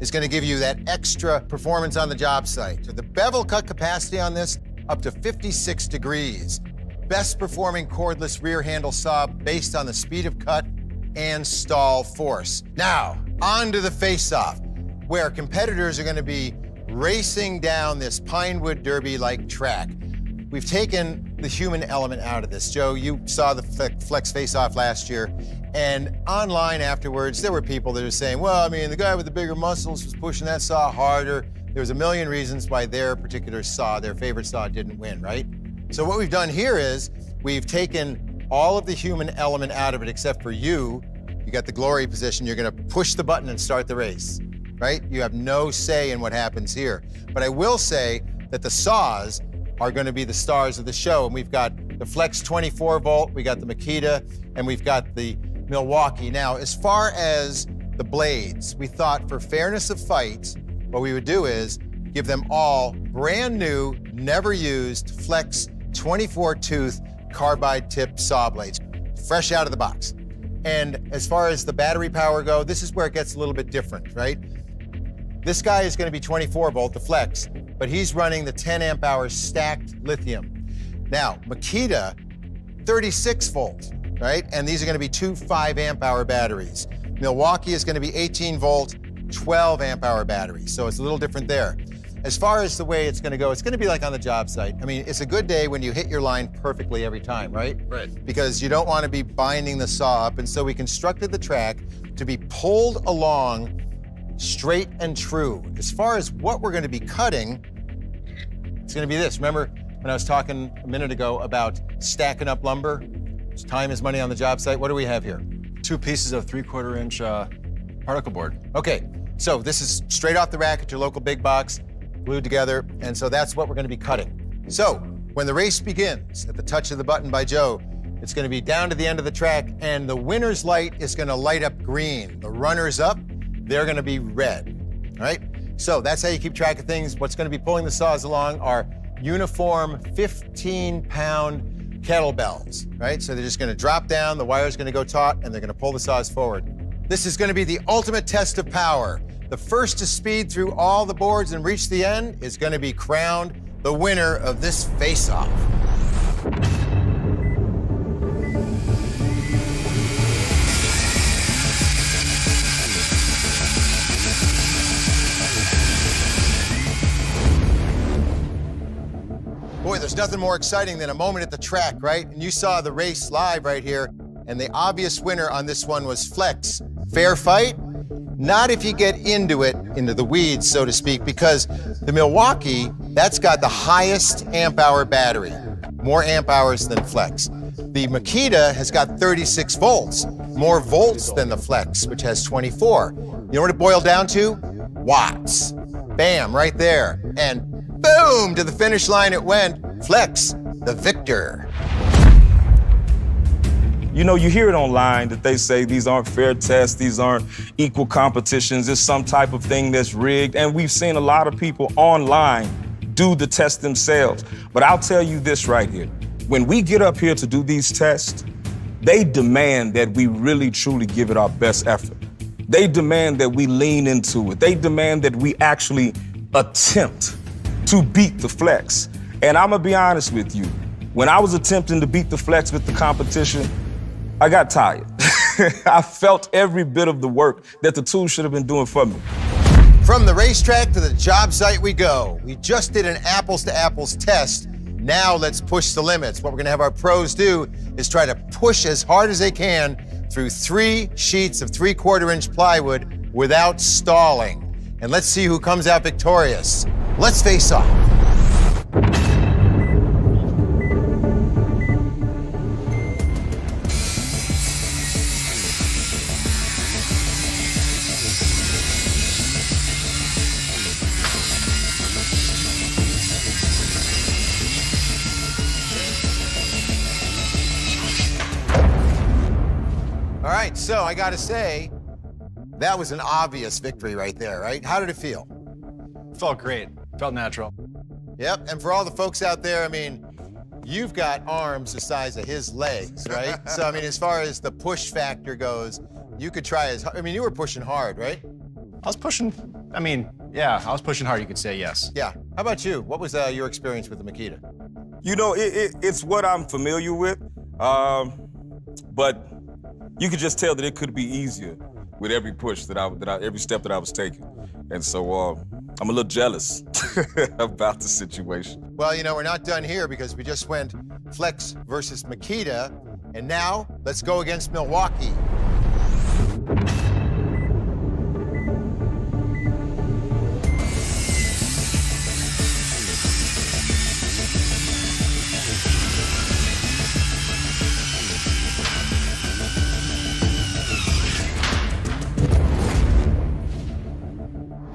is gonna give you that extra performance on the job site. So the bevel cut capacity on this, up to 56 degrees. Best performing cordless rear handle saw based on the speed of cut and stall force. Now, on to the face-off, where competitors are gonna be racing down this Pinewood Derby-like track. We've taken the human element out of this. Joe, you saw the Flex Faceoff last year, and online afterwards, there were people that were saying, well, I mean, the guy with the bigger muscles was pushing that saw harder. There was a million reasons why their particular saw, their favorite saw, didn't win, right? So what we've done here is we've taken all of the human element out of it except for you. You got the glory position. You're gonna push the button and start the race, right? You have no say in what happens here. But I will say that the saws are gonna be the stars of the show. And we've got the Flex 24 volt, we got the Makita, and we've got the Milwaukee. Now, as far as the blades, we thought for fairness of fight, what we would do is give them all brand new, never used Flex 24 tooth carbide tip saw blades, fresh out of the box. And as far as the battery power go, this is where it gets a little bit different, right? This guy is gonna be 24 volt, the Flex, but he's running the 10 amp hour stacked lithium. Now, Makita, 36 volt, right? And these are gonna be two 5 amp hour batteries. Milwaukee is gonna be 18 volt, 12 amp hour batteries. So it's a little different there. As far as the way it's gonna go, it's gonna be like on the job site. I mean, it's a good day when you hit your line perfectly every time, right? Right. Because you don't wanna be binding the saw up. And so we constructed the track to be pulled along straight and true. As far as what we're gonna be cutting, it's gonna be this. Remember when I was talking a minute ago about stacking up lumber? Time is money on the job site. What do we have here? 2 pieces of 3/4 inch particle board. Okay, so this is straight off the rack at your local big box, glued together, and so that's what we're gonna be cutting. So when the race begins, at the touch of the button by Joe, it's gonna be down to the end of the track, and the winner's light is gonna light up green. The runners up, they're gonna be red, all right? So that's how you keep track of things. What's gonna be pulling the saws along are uniform 15-pound kettlebells, right? So they're just gonna drop down, the wire's gonna go taut, and they're gonna pull the saws forward. This is gonna be the ultimate test of power. The first to speed through all the boards and reach the end is gonna be crowned the winner of this face-off. Boy, there's nothing more exciting than a moment at the track, right? And you saw the race live right here, and the obvious winner on this one was Flex. Fair fight? Not if you get into it, into the weeds, so to speak, because the Milwaukee, that's got the highest amp hour battery, more amp hours than Flex. The Makita has got 36 volts, more volts than the Flex, which has 24. You know what it boiled down to? Watts. Bam, right there. And boom, to the finish line it went. Flex, the victor. You know, you hear it online that they say these aren't fair tests, these aren't equal competitions, it's some type of thing that's rigged. And we've seen a lot of people online do the test themselves. But I'll tell you this right here. When we get up here to do these tests, they demand that we really, truly give it our best effort. They demand that we lean into it. They demand that we actually attempt to beat the Flex. And I'm gonna be honest with you, when I was attempting to beat the Flex with the competition, I got tired. I felt every bit of the work that the tool should have been doing for me. From the racetrack to the job site we go. We just did an apples to apples test. Now let's push the limits. What we're gonna have our pros do is try to push as hard as they can through 3 sheets of 3/4 inch plywood without stalling. And let's see who comes out victorious. Let's face off. right, so I gotta say, that was an obvious victory right there, right? How did it feel? Felt great. Felt natural. Yep, and for all the folks out there, I mean, you've got arms the size of his legs, right? So, I mean, as far as the push factor goes, you could try as hard. I mean, you were pushing hard, right? I was pushing, yeah, I was pushing hard, you could say, yes. Yeah. How about you? What was your experience with the Makita? You know, it's what I'm familiar with, but you could just tell that it could be easier with every push every step that I was taking. And so I'm a little jealous about the situation. Well, you know, we're not done here because we just went Flex versus Makita, and now let's go against Milwaukee.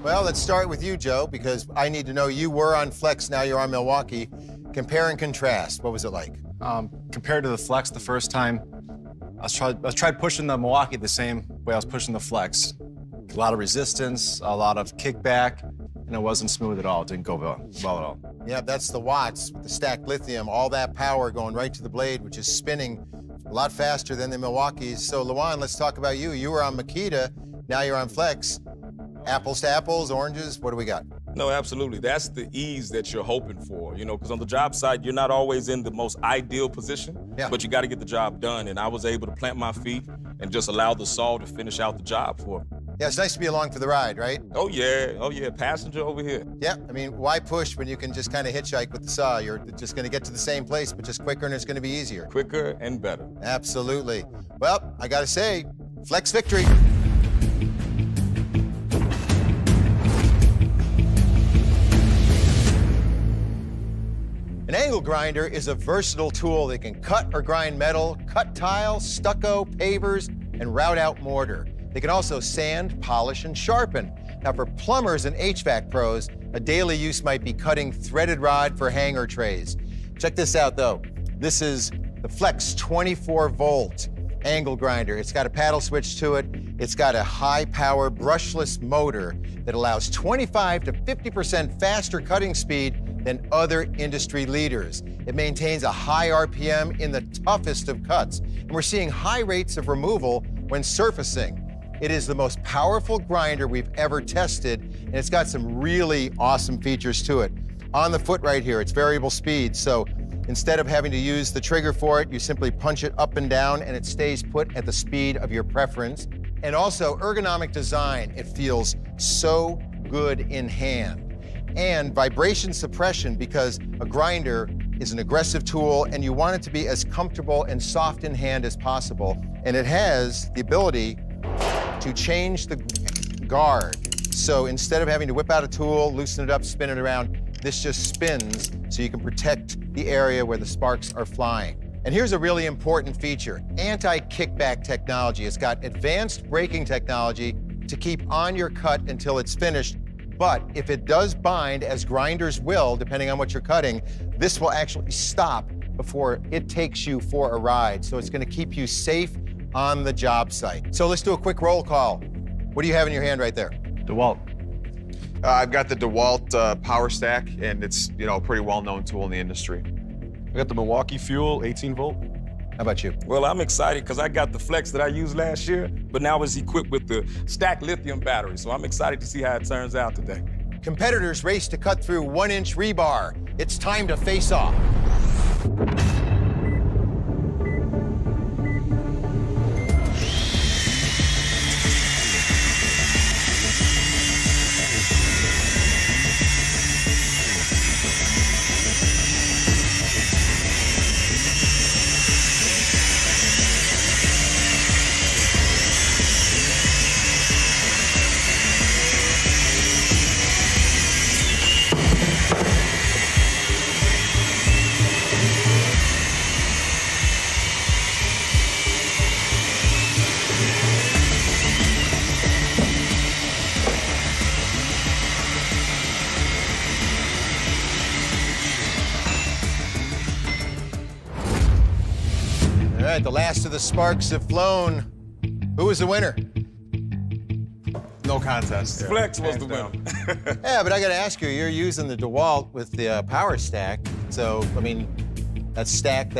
Well, let's start with you, Joe, because I need to know you were on Flex, now you're on Milwaukee. Compare and contrast. What was it like? Compared to the Flex the first time, I tried pushing the Milwaukee the same way I was pushing the Flex. A lot of resistance, a lot of kickback, and it wasn't smooth at all. It didn't go well at all. Yeah, that's the watts with the stacked lithium, all that power going right to the blade, which is spinning a lot faster than the Milwaukee's. So, Luan, let's talk about you. You were on Makita, now you're on Flex. Apples to apples, oranges, what do we got? No, absolutely. That's the ease that you're hoping for, you know, because on the job site, you're not always in the most ideal position, but you got to get the job done. And I was able to plant my feet and just allow the saw to finish out the job for me. Yeah, it's nice to be along for the ride, right? Oh, yeah, passenger over here. Yeah, I mean, why push when you can just kind of hitchhike with the saw? You're just going to get to the same place, but just quicker, and it's going to be easier. Quicker and better. Absolutely. Well, I got to say, Flex victory. An angle grinder is a versatile tool that can cut or grind metal, cut tile, stucco, pavers, and route out mortar. They can also sand, polish, and sharpen. Now, for plumbers and HVAC pros, a daily use might be cutting threaded rod for hanger trays. Check this out, though. This is the Flex 24-volt angle grinder. It's got a paddle switch to it. It's got a high-power brushless motor that allows 25 to 50% faster cutting speed than other industry leaders. It maintains a high RPM in the toughest of cuts, and we're seeing high rates of removal when surfacing. It is the most powerful grinder we've ever tested, and it's got some really awesome features to it. On the foot right here, it's variable speed, so instead of having to use the trigger for it, you simply punch it up and down, and it stays put at the speed of your preference. And also, ergonomic design. It feels so good in hand. And vibration suppression, because a grinder is an aggressive tool and you want it to be as comfortable and soft in hand as possible. And it has the ability to change the guard. So instead of having to whip out a tool, loosen it up, spin it around, this just spins so you can protect the area where the sparks are flying. And here's a really important feature, anti-kickback technology. It's got advanced braking technology to keep on your cut until it's finished. But if it does bind, as grinders will, depending on what you're cutting, this will actually stop before it takes you for a ride. So it's going to keep you safe on the job site. So let's do a quick roll call. What do you have in your hand right there? DeWalt. I've got the DeWalt Power Stack, and it's, you know, a pretty well-known tool in the industry. I got the Milwaukee Fuel 18-volt. How about you? Well, I'm excited because I got the Flex that I used last year, but now it's equipped with the stacked lithium battery. So I'm excited to see how it turns out today. Competitors race to cut through 1-inch rebar. It's time to face off. All right, the last of the sparks have flown. Who was the winner? No contest. Flex was the winner. Yeah, but I got to ask you, you're using the DeWalt with the power stack. So, I mean, that's stack.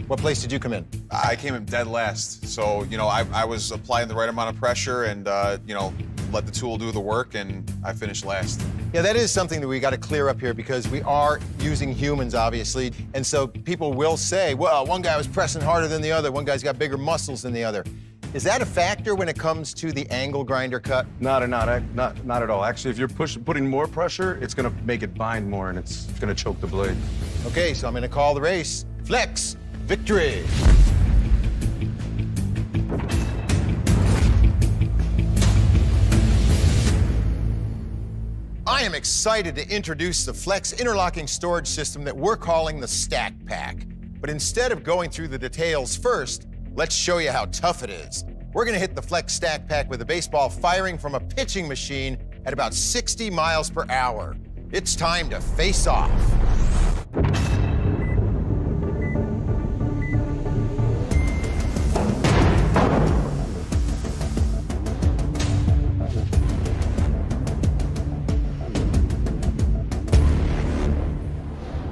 What place did you come in? I came in dead last. So, you know, I was applying the right amount of pressure and, you know, let the tool do the work, and I finished last. Yeah, that is something that we got to clear up here because we are using humans, obviously. And so people will say, well, one guy was pressing harder than the other. One guy's got bigger muscles than the other. Is that a factor when it comes to the angle grinder cut? Not at all. Actually, if you're putting more pressure, it's gonna make it bind more and it's gonna choke the blade. Okay, so I'm gonna call the race. Flex, victory. I am excited to introduce the Flex interlocking storage system that we're calling the Stack Pack. But instead of going through the details first, let's show you how tough it is. We're gonna hit the Flex Stack Pack with a baseball firing from a pitching machine at about 60 miles per hour. It's time to face off.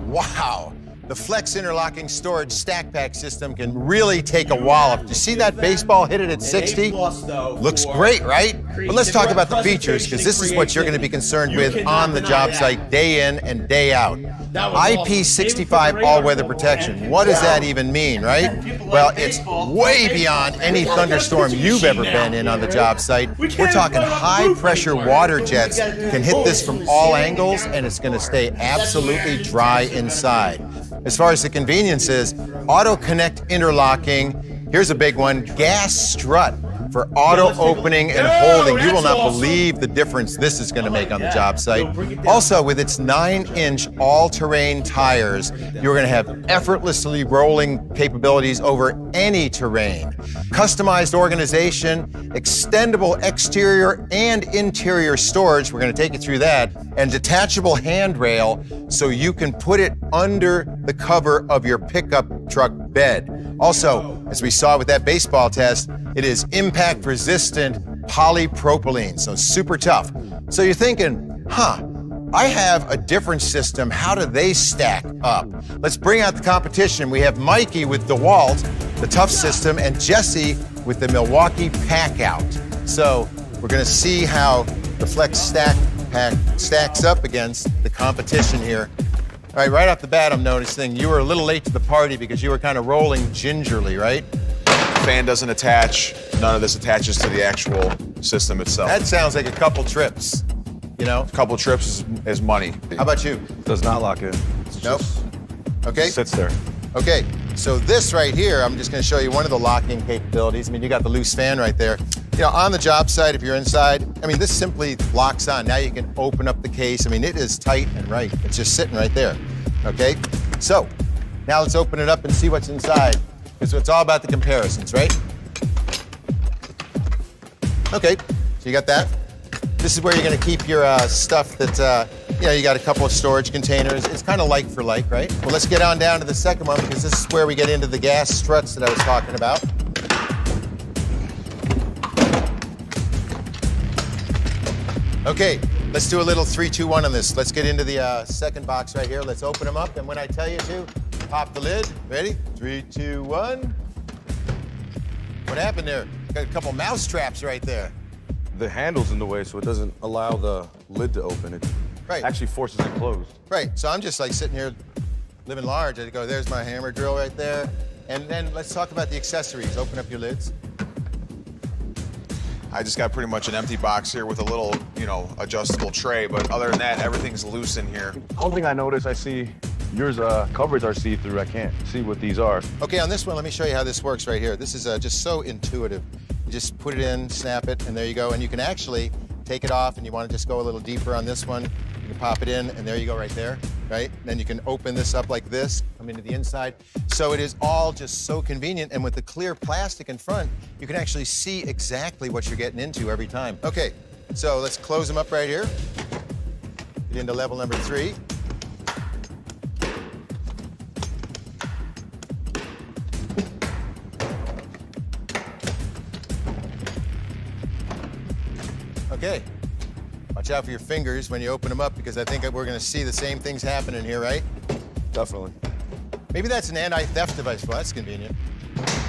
Wow. The Flex interlocking storage stack pack system can really take a wallop. You see that baseball hit it at 60? Looks great, right? But let's talk about the features, because this is what you're going to be concerned with on the job site day in and day out. IP65 all-weather protection. What does that even mean, right? Well, it's way beyond any thunderstorm you've ever been in on the job site. We're talking high-pressure water jets can hit this from all angles, and it's going to stay absolutely dry inside. As far as the convenience is, auto connect interlocking. Here's a big one, gas strut for auto opening and holding. You will not believe the difference this is going to make on the job site. Also, with its 9-inch all-terrain tires, you're going to have effortlessly rolling capabilities over any terrain. Customized organization, extendable exterior and interior storage, we're going to take you through that, and detachable handrail so you can put it under the cover of your pickup truck bed. Also, as we saw with that baseball test, it is impact-resistant polypropylene, so super tough. So you're thinking, I have a different system. How do they stack up? Let's bring out the competition. We have Mikey with DeWalt, the tough system, and Jesse with the Milwaukee Pack-Out. So we're going to see how the Flex Stack Pack stacks up against the competition here. All right, right off the bat, I'm noticing you were a little late to the party because you were kind of rolling gingerly, right? Fan doesn't attach. None of this attaches to the actual system itself. That sounds like a couple trips, you know? A couple trips is money. How about you? Does not lock in. Nope. Okay. Sits there. Okay, so this right here, I'm just gonna show you one of the locking capabilities. I mean, you got the loose fan right there. You know, on the job site, if you're inside, I mean, this simply locks on. Now you can open up the case. I mean, it is tight and right. It's just sitting right there, okay? So, now let's open it up and see what's inside. Because it's all about the comparisons, right? Okay, so you got that. This is where you're gonna keep your stuff that, you know, you got a couple of storage containers. It's kind of like for like, right? Well, let's get on down to the second one because this is where we get into the gas struts that I was talking about. Okay, let's do a little 3, 2, 1 on this. Let's get into the second box right here. Let's open them up, and when I tell you to, pop the lid. Ready? 3, 2, 1. What happened there? Got a couple mouse traps right there. The handle's in the way, so it doesn't allow the lid to open. It actually forces it closed. Right, so I'm just like sitting here living large. I go, there's my hammer drill right there. And then let's talk about the accessories. Open up your lids. I just got pretty much an empty box here with a little, you know, adjustable tray, but other than that, everything's loose in here. One thing I noticed, I see yours covers are see-through. I can't see what these are. Okay, on this one, let me show you how this works right here. This is just so intuitive. You just put it in, snap it, and there you go. And you can actually take it off, and you want to just go a little deeper on this one. You can pop it in, and there you go right there, right? Then you can open this up like this, come into the inside. So it is all just so convenient, and with the clear plastic in front, you can actually see exactly what you're getting into every time. Okay, so let's close them up right here. Get into level number 3. Okay. Watch out for your fingers when you open them up, because I think we're going to see the same things happening here, right? Definitely. Maybe that's an anti-theft device. Well, that's convenient.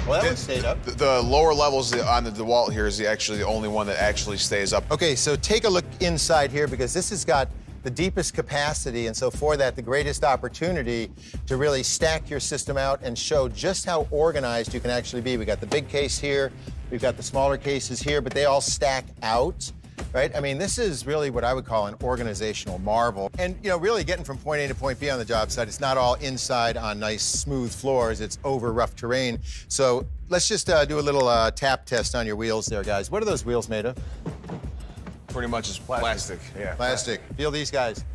Well, that one stayed up. The lower levels on the DeWalt here is actually the only one that actually stays up. Okay, so take a look inside here, because this has got the deepest capacity, and so for that, the greatest opportunity to really stack your system out and show just how organized you can actually be. We got the big case here, we've got the smaller cases here, but they all stack out, right? I mean, this is really what I would call an organizational marvel. And, you know, really getting from point A to point B on the job site, it's not all inside on nice, smooth floors, it's over rough terrain. So let's just do a little tap test on your wheels there, guys. What are those wheels made of? Pretty much is plastic. Yeah. Plastic. Feel these guys.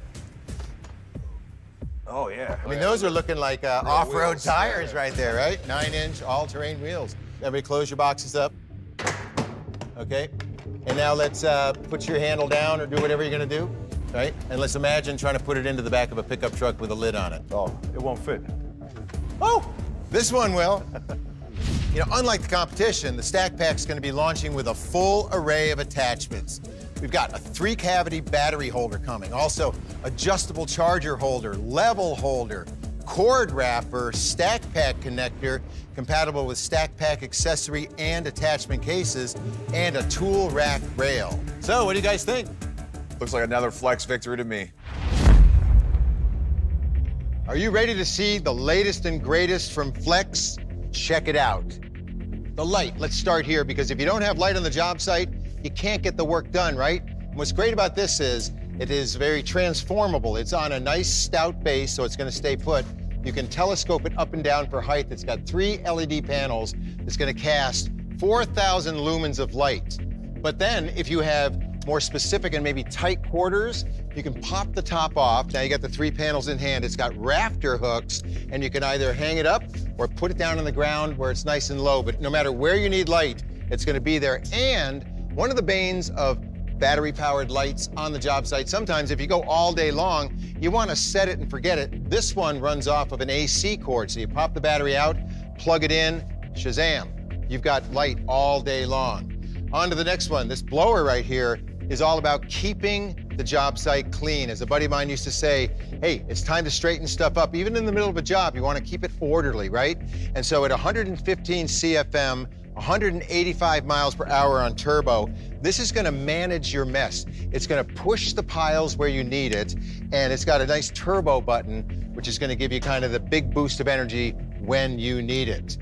Oh, yeah. I mean, those are looking like off-road wheels. tires right there, right? 9-inch all-terrain wheels. Everybody close your boxes up. Okay. And now let's put your handle down or do whatever you're going to do, right? And let's imagine trying to put it into the back of a pickup truck with a lid on it. Oh, it won't fit. Oh, this one will. You know, unlike the competition, the Stack Pack's going to be launching with a full array of attachments. We've got a 3-cavity battery holder coming, also adjustable charger holder, level holder, cord wrapper, Stack Pack connector, compatible with Stack Pack accessory and attachment cases, and a tool rack rail. So, what do you guys think? Looks like another Flex victory to me. Are you ready to see the latest and greatest from Flex? Check it out. The light, let's start here, because if you don't have light on the job site, you can't get the work done, right? And what's great about this is it is very transformable. It's on a nice stout base, so it's going to stay put. You can telescope it up and down for height. It's got 3 LED panels that's going to cast 4,000 lumens of light. But then if you have more specific and maybe tight quarters, you can pop the top off. Now you got the 3 panels in hand. It's got rafter hooks, and you can either hang it up or put it down on the ground where it's nice and low. But no matter where you need light, it's going to be there. And one of the banes of battery-powered lights on the job site, sometimes if you go all day long, you want to set it and forget it. This one runs off of an AC cord, so you pop the battery out, plug it in, shazam. You've got light all day long. On to the next one. This blower right here is all about keeping the job site clean. As a buddy of mine used to say, hey, it's time to straighten stuff up. Even in the middle of a job, you want to keep it orderly, right? And so at 115 CFM, 185 miles per hour on turbo, this is going to manage your mess. It's going to push the piles where you need it, and it's got a nice turbo button, which is going to give you kind of the big boost of energy when you need it.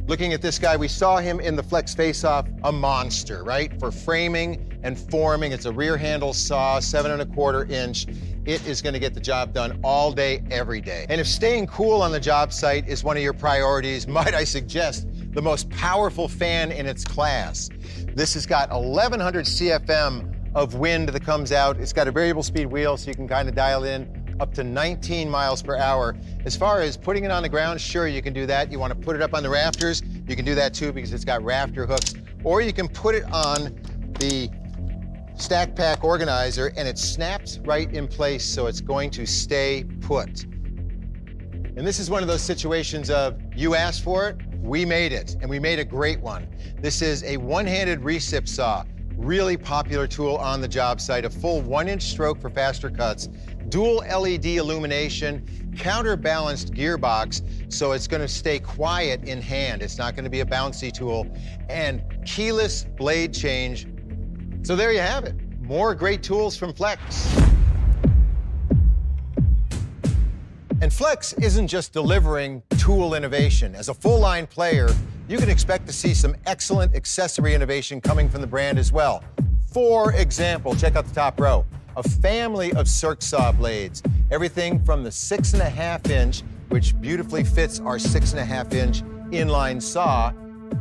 Looking at this guy, we saw him in the Flex Faceoff, a monster, right? For framing and forming, it's a rear handle saw, 7 1/4 inch. It is going to get the job done all day, every day. And if staying cool on the job site is one of your priorities, might I suggest the most powerful fan in its class. This has got 1,100 CFM of wind that comes out. It's got a variable speed wheel, so you can kind of dial in up to 19 miles per hour. As far as putting it on the ground, sure, you can do that. You want to put it up on the rafters, you can do that too, because it's got rafter hooks. Or you can put it on the Stack Pack organizer, and it snaps right in place, so it's going to stay put. And this is one of those situations of, you asked for it, we made it, and we made a great one. This is a one-handed recip saw, really popular tool on the job site, a full 1-inch stroke for faster cuts, dual LED illumination, counterbalanced gearbox, so it's going to stay quiet in hand. It's not going to be a bouncy tool, and keyless blade change. So there you have it. More great tools from Flex. And Flex isn't just delivering tool innovation. As a full-line player, you can expect to see some excellent accessory innovation coming from the brand as well. For example, check out the top row, a family of circ saw blades. Everything from the 6.5 inch, which beautifully fits our 6.5 inch inline saw,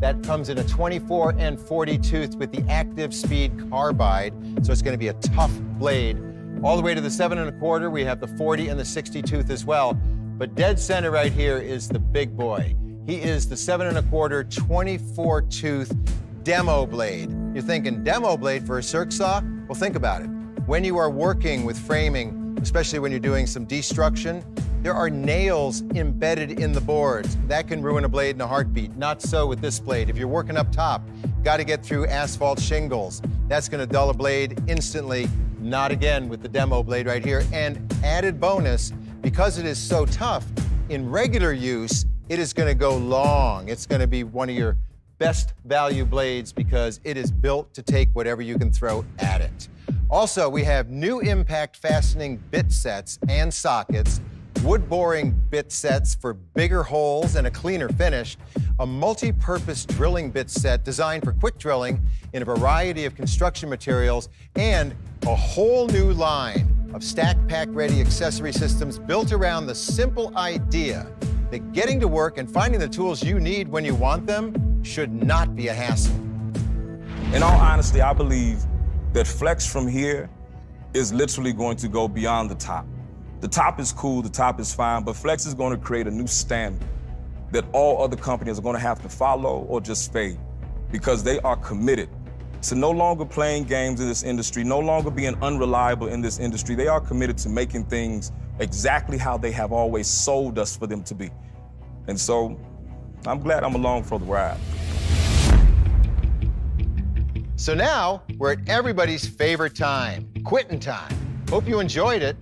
that comes in a 24 and 40 tooth with the active speed carbide, so it's going to be a tough blade. All the way to the 7 1/4, we have the 40 and the 60 tooth as well. But dead center right here is the big boy. He is the 7 1/4 24 tooth demo blade. You're thinking demo blade for a circ saw? Well, think about it. When you are working with framing, especially when you're doing some destruction, There are nails embedded in the boards. That can ruin a blade in a heartbeat. Not so with this blade. If you're working up top, got to get through asphalt shingles. That's going to dull a blade instantly. Not again with the demo blade right here. And added bonus, because it is so tough, in regular use, it is going to go long. It's going to be one of your best value blades because it is built to take whatever you can throw at it. Also, we have new impact fastening bit sets and sockets, wood boring bit sets for bigger holes and a cleaner finish, a multi-purpose drilling bit set designed for quick drilling in a variety of construction materials, and a whole new line of stack pack ready accessory systems built around the simple idea that getting to work and finding the tools you need when you want them should not be a hassle. In all honesty, I believe that Flex from here is literally going to go beyond the top. The top is cool, the top is fine, but Flex is going to create a new standard that all other companies are going to have to follow or just fade, because they are committed to no longer playing games in this industry, no longer being unreliable in this industry. They are committed to making things exactly how they have always sold us for them to be. And so I'm glad I'm along for the ride. So now we're at everybody's favorite time, quitting time. Hope you enjoyed it.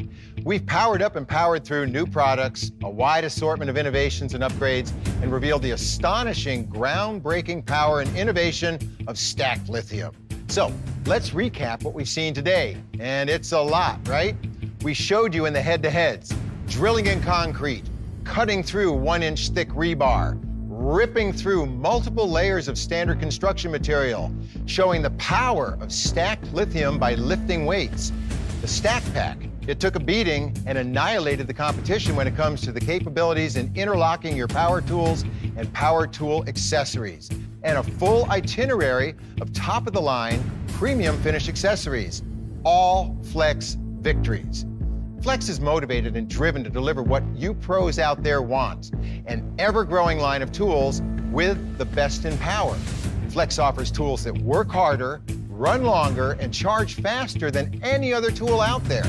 We've powered up and powered through new products, a wide assortment of innovations and upgrades, and revealed the astonishing, groundbreaking power and innovation of stacked lithium. So let's recap what we've seen today. And it's a lot, right? We showed you in the head-to-heads, drilling in concrete, cutting through 1-inch thick rebar, ripping through multiple layers of standard construction material, showing the power of stacked lithium by lifting weights. The Stack Pack, it took a beating and annihilated the competition when it comes to the capabilities in interlocking your power tools and power tool accessories, and a full itinerary of top-of-the-line premium finish accessories, all Flex victories. Flex is motivated and driven to deliver what you pros out there want, an ever-growing line of tools with the best in power. Flex offers tools that work harder, run longer, and charge faster than any other tool out there.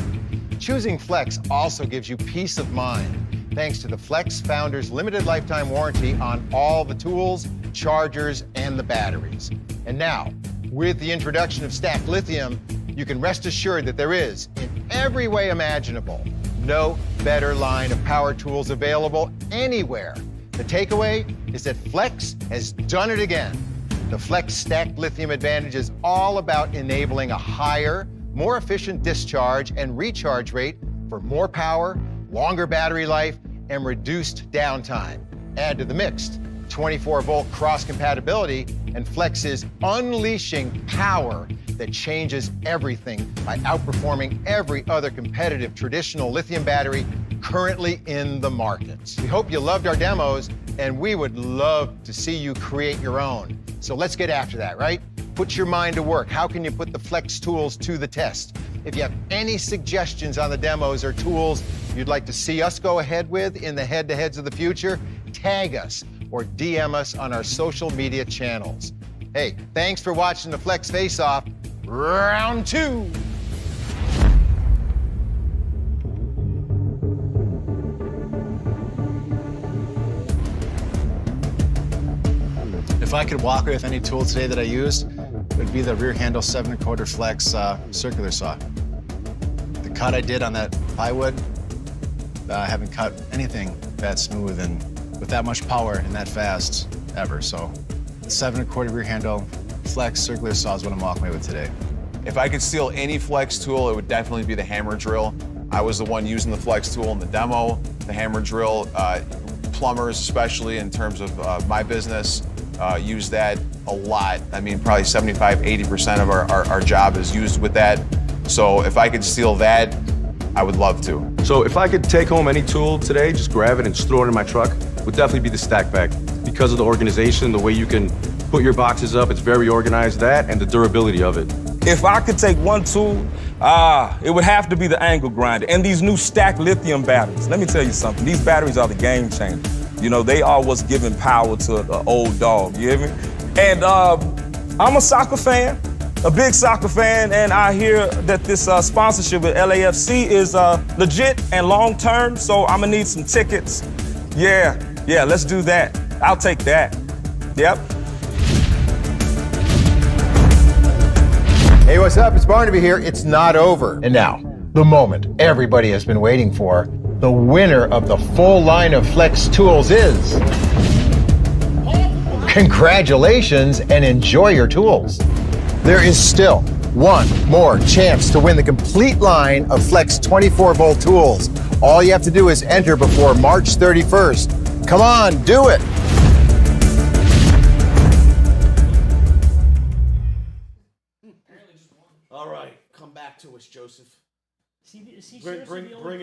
Choosing Flex also gives you peace of mind, thanks to the Flex Founders limited lifetime warranty on all the tools, chargers, and the batteries. And now, with the introduction of stacked lithium, you can rest assured that there is, in every way imaginable, no better line of power tools available anywhere. The takeaway is that Flex has done it again. The Flex Stacked Lithium Advantage is all about enabling a higher, more efficient discharge and recharge rate for more power, longer battery life, and reduced downtime. Add to the mix 24-volt cross-compatibility, and Flex is unleashing power that changes everything by outperforming every other competitive traditional lithium battery currently in the market. We hope you loved our demos, and we would love to see you create your own. So let's get after that, right? Put your mind to work. How can you put the Flex tools to the test? If you have any suggestions on the demos or tools you'd like to see us go ahead with in the head-to-heads of the future, tag us or DM us on our social media channels. Hey, thanks for watching the Flex Faceoff Round 2. If I could walk away with any tool today that I used, it would be the rear handle 7¼ Flex circular saw. The cut I did on that plywood, I haven't cut anything that smooth and with that much power and that fast ever. So 7¼ rear handle Flex circular saw is what I'm walking away with today. If I could steal any Flex tool, it would definitely be the hammer drill. I was the one using the Flex tool in the demo, the hammer drill. Plumbers, especially in terms of my business, use that a lot. I mean, probably 75–80% of our job is used with that. So if I could steal that, I would love to. So if I could take home any tool today, just grab it and just throw it in my truck, would definitely be the Stack Pack. Because of the organization, the way you can put your boxes up, it's very organized, that and the durability of it. If I could take one tool, it would have to be the angle grinder and these new stacked lithium batteries. Let me tell you something, these batteries are the game changer. You know, they are what's giving power to the old dog, you hear me? And I'm a soccer fan, a big soccer fan, and I hear that this sponsorship with LAFC is legit and long term, so I'm gonna need some tickets. Yeah, let's do that. I'll take that. Yep. Hey, what's up? It's Barnaby here. It's not over. And now, the moment everybody has been waiting for. The winner of the full line of Flex tools is... Congratulations and enjoy your tools. There is still one more chance to win the complete line of Flex 24-volt tools. All you have to do is enter before March 31st. Come on, do it. All right, come back to us, Joseph. Bring Bring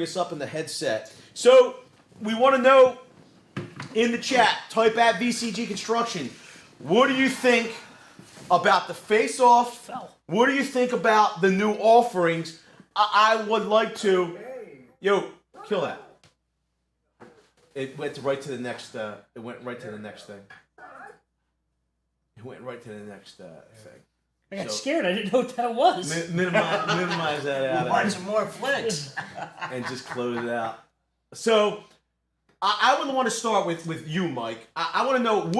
us up in the headset. So we want to know in the chat. Type at VCG Construction. What do you think about the face-off? What do you think about the new offerings? I would like to. Yo, kill that. It went right to the next. It went right to the next thing. It went right to the next thing. I got scared. I didn't know what that was. Minimize that out. Want some more Flex? And just close it out. So, I would want to start with you, Mike. I want to know,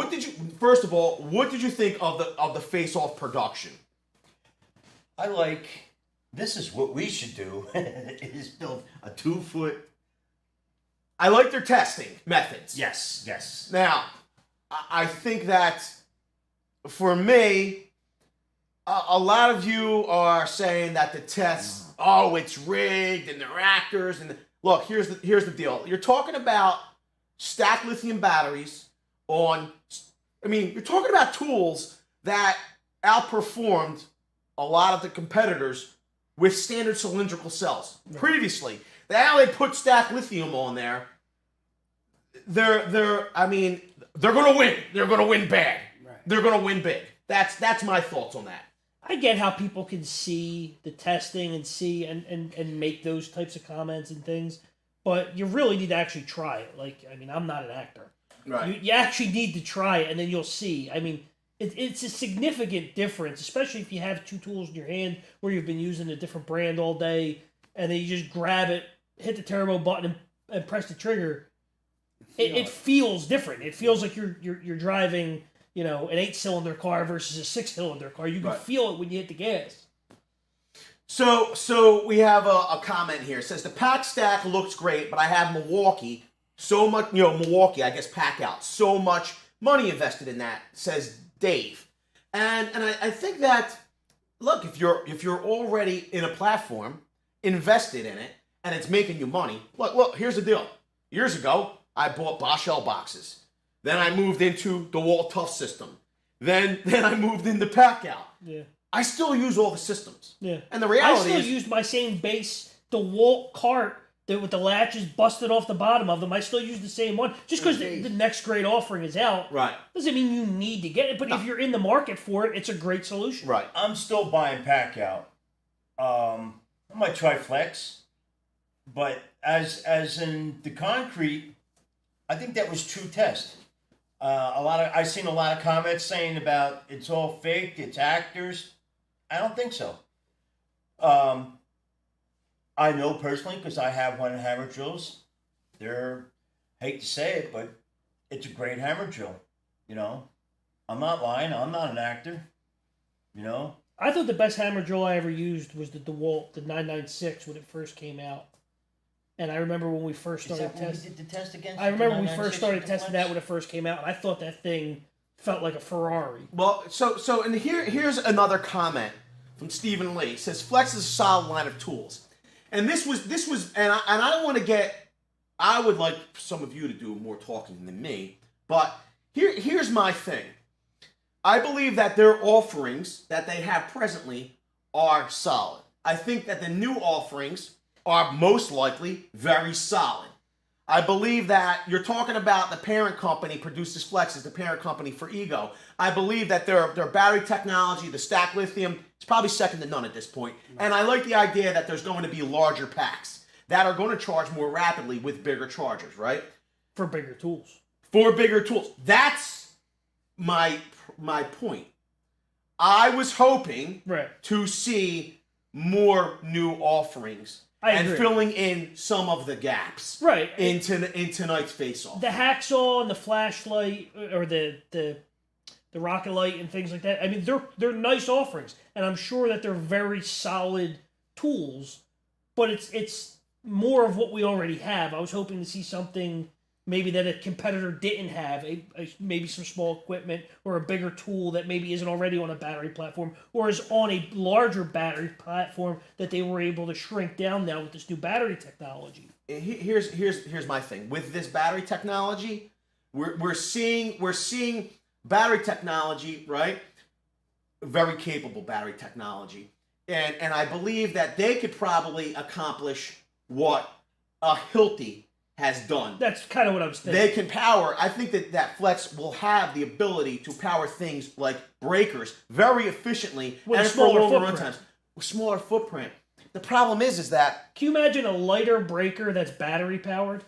first of all, what did you think of the face-off production? This is what we should do, is build a 2-foot. I like their testing methods. Yes. Now, I think that for me, a lot of you are saying that the tests, it's rigged and they're actors. And look, here's the deal. You're talking about stacked lithium batteries you're talking about tools that outperformed a lot of the competitors with standard cylindrical cells previously. Now they put stacked lithium on there. They're going to win. They're going to win bad. Right. They're going to win big. That's my thoughts on that. I get how people can see the testing and see and make those types of comments and things, but you really need to actually try it. I'm not an actor. Right. You actually need to try it, and then you'll see. It's a significant difference, especially if you have two tools in your hand where you've been using a different brand all day, and then you just grab it, hit the turbo button, and press the trigger. It feels different. It feels like you're driving, an 8-cylinder car versus a 6-cylinder car. You can feel it when you hit the gas. So we have a comment here. It says the pack stack looks great, but I have Milwaukee. So much, Milwaukee, I guess pack out. So much money invested in that, says Dave. And I think that, look, if you're already in a platform, invested in it, and it's making you money. Look, here's the deal. Years ago, I bought Bosch L boxes. Then I moved into the Wall Tough system. Then I moved into pack out. Yeah. I still use all the systems. Yeah. And the reality I still used my same base DeWalt cart with the latches busted off the bottom of them. I still use the same one. Just because the next great offering is out, doesn't mean you need to get it. But if you're in the market for it, it's a great solution. Right. I'm still buying pack out. I might try Flex, but as in the concrete, I think that was true test. I've seen a lot of comments saying about it's all fake, it's actors. I don't think so. I know personally because I have one of the hammer drills. Hate to say it, but it's a great hammer drill. I'm not lying. I'm not an actor. I thought the best hammer drill I ever used was the DeWalt, the 996 when it first came out. And I remember when we first started testing. Did the test against? I remember when we first started testing that when it first came out, and I thought that thing felt like a Ferrari. Well, and here's another comment from Stephen Lee. It says Flex is a solid line of tools, and this was, and I don't want to get. I would like some of you to do more talking than me, but here's my thing. I believe that their offerings that they have presently are solid. I think that the new offerings are most likely very solid. I believe that you're talking about the parent company produces Flex as the parent company for Ego. I believe that their battery technology, the stacked lithium, is probably second to none at this point. And I like the idea that there's going to be larger packs that are going to charge more rapidly with bigger chargers, right? For bigger tools. For bigger tools. That's my point. I was hoping Right. to see more new offerings I and agree. filling in some of the gaps Right. in tonight's face-off. The hacksaw and the flashlight or the rocket light and things like that. I mean, they're nice offerings, and I'm sure that they're very solid tools. But it's more of what we already have. I was hoping to see something maybe that a competitor didn't have, maybe some small equipment or a bigger tool that maybe isn't already on a battery platform or is on a larger battery platform that they were able to shrink down now with this new battery technology. Here's my thing with this battery technology. We're seeing battery technology, right? Very capable battery technology, and I believe that they could probably accomplish what a Hilti has done. That's kind of what I was thinking. They can power. I think that Flex will have the ability to power things like breakers very efficiently With and a smaller for longer footprint. runtimes. With smaller footprint. The problem is that. Can you imagine a lighter breaker that's battery powered?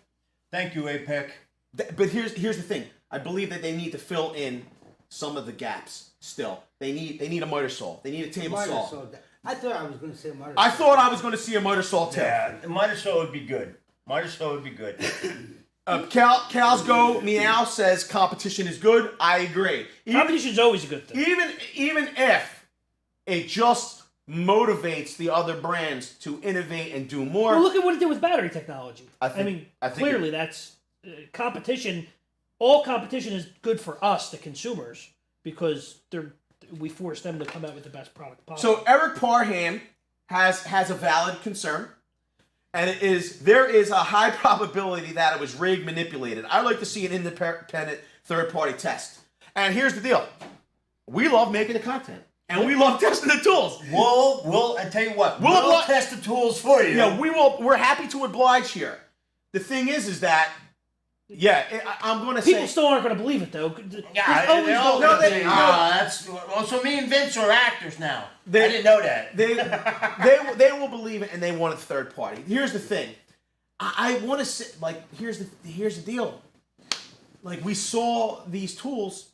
Thank you, APEC. But here's the thing. I believe that they need to fill in some of the gaps. Still, they need a miter saw. They need a table saw. I thought I was going to say miter I saw. thought I was going to see a miter saw too. Yeah, the miter saw would be good. Miter saw would be good. Cal's Go Meow says competition is good. I agree. Competition's always a good thing. Even if it just motivates the other brands to innovate and do more. Well, look at what it did with battery technology. I think clearly that's competition. All competition is good for us, the consumers, because we force them to come out with the best product possible. So Eric Parham has a valid concern, and there is a high probability that it was rigged, manipulated. I'd like to see an independent third-party test. And here's the deal: we love making the content, and we love testing the tools. We'll I tell you what, we'll test the tools for you. Yeah, we will. We're happy to oblige here. The thing is that. Yeah, I'm going to say... People still aren't going to believe it, though. Yeah, so me and Vince are actors now. I didn't know that. They will believe it, and they want a third party. Here's the thing. I want to say, like, here's the deal. Like, we saw these tools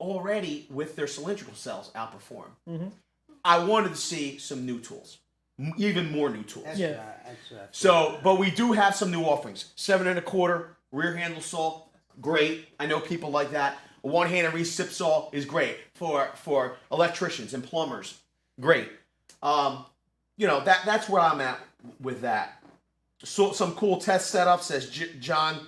already with their cylindrical cells outperform. Mm-hmm. I wanted to see some new tools. Even more new tools. That's So, but we do have some new offerings. 7 1/4 rear handle saw, great. I know people like that. A one-handed recip saw is great for electricians and plumbers. Great. That's where I'm at with that. So some cool test setups, says John.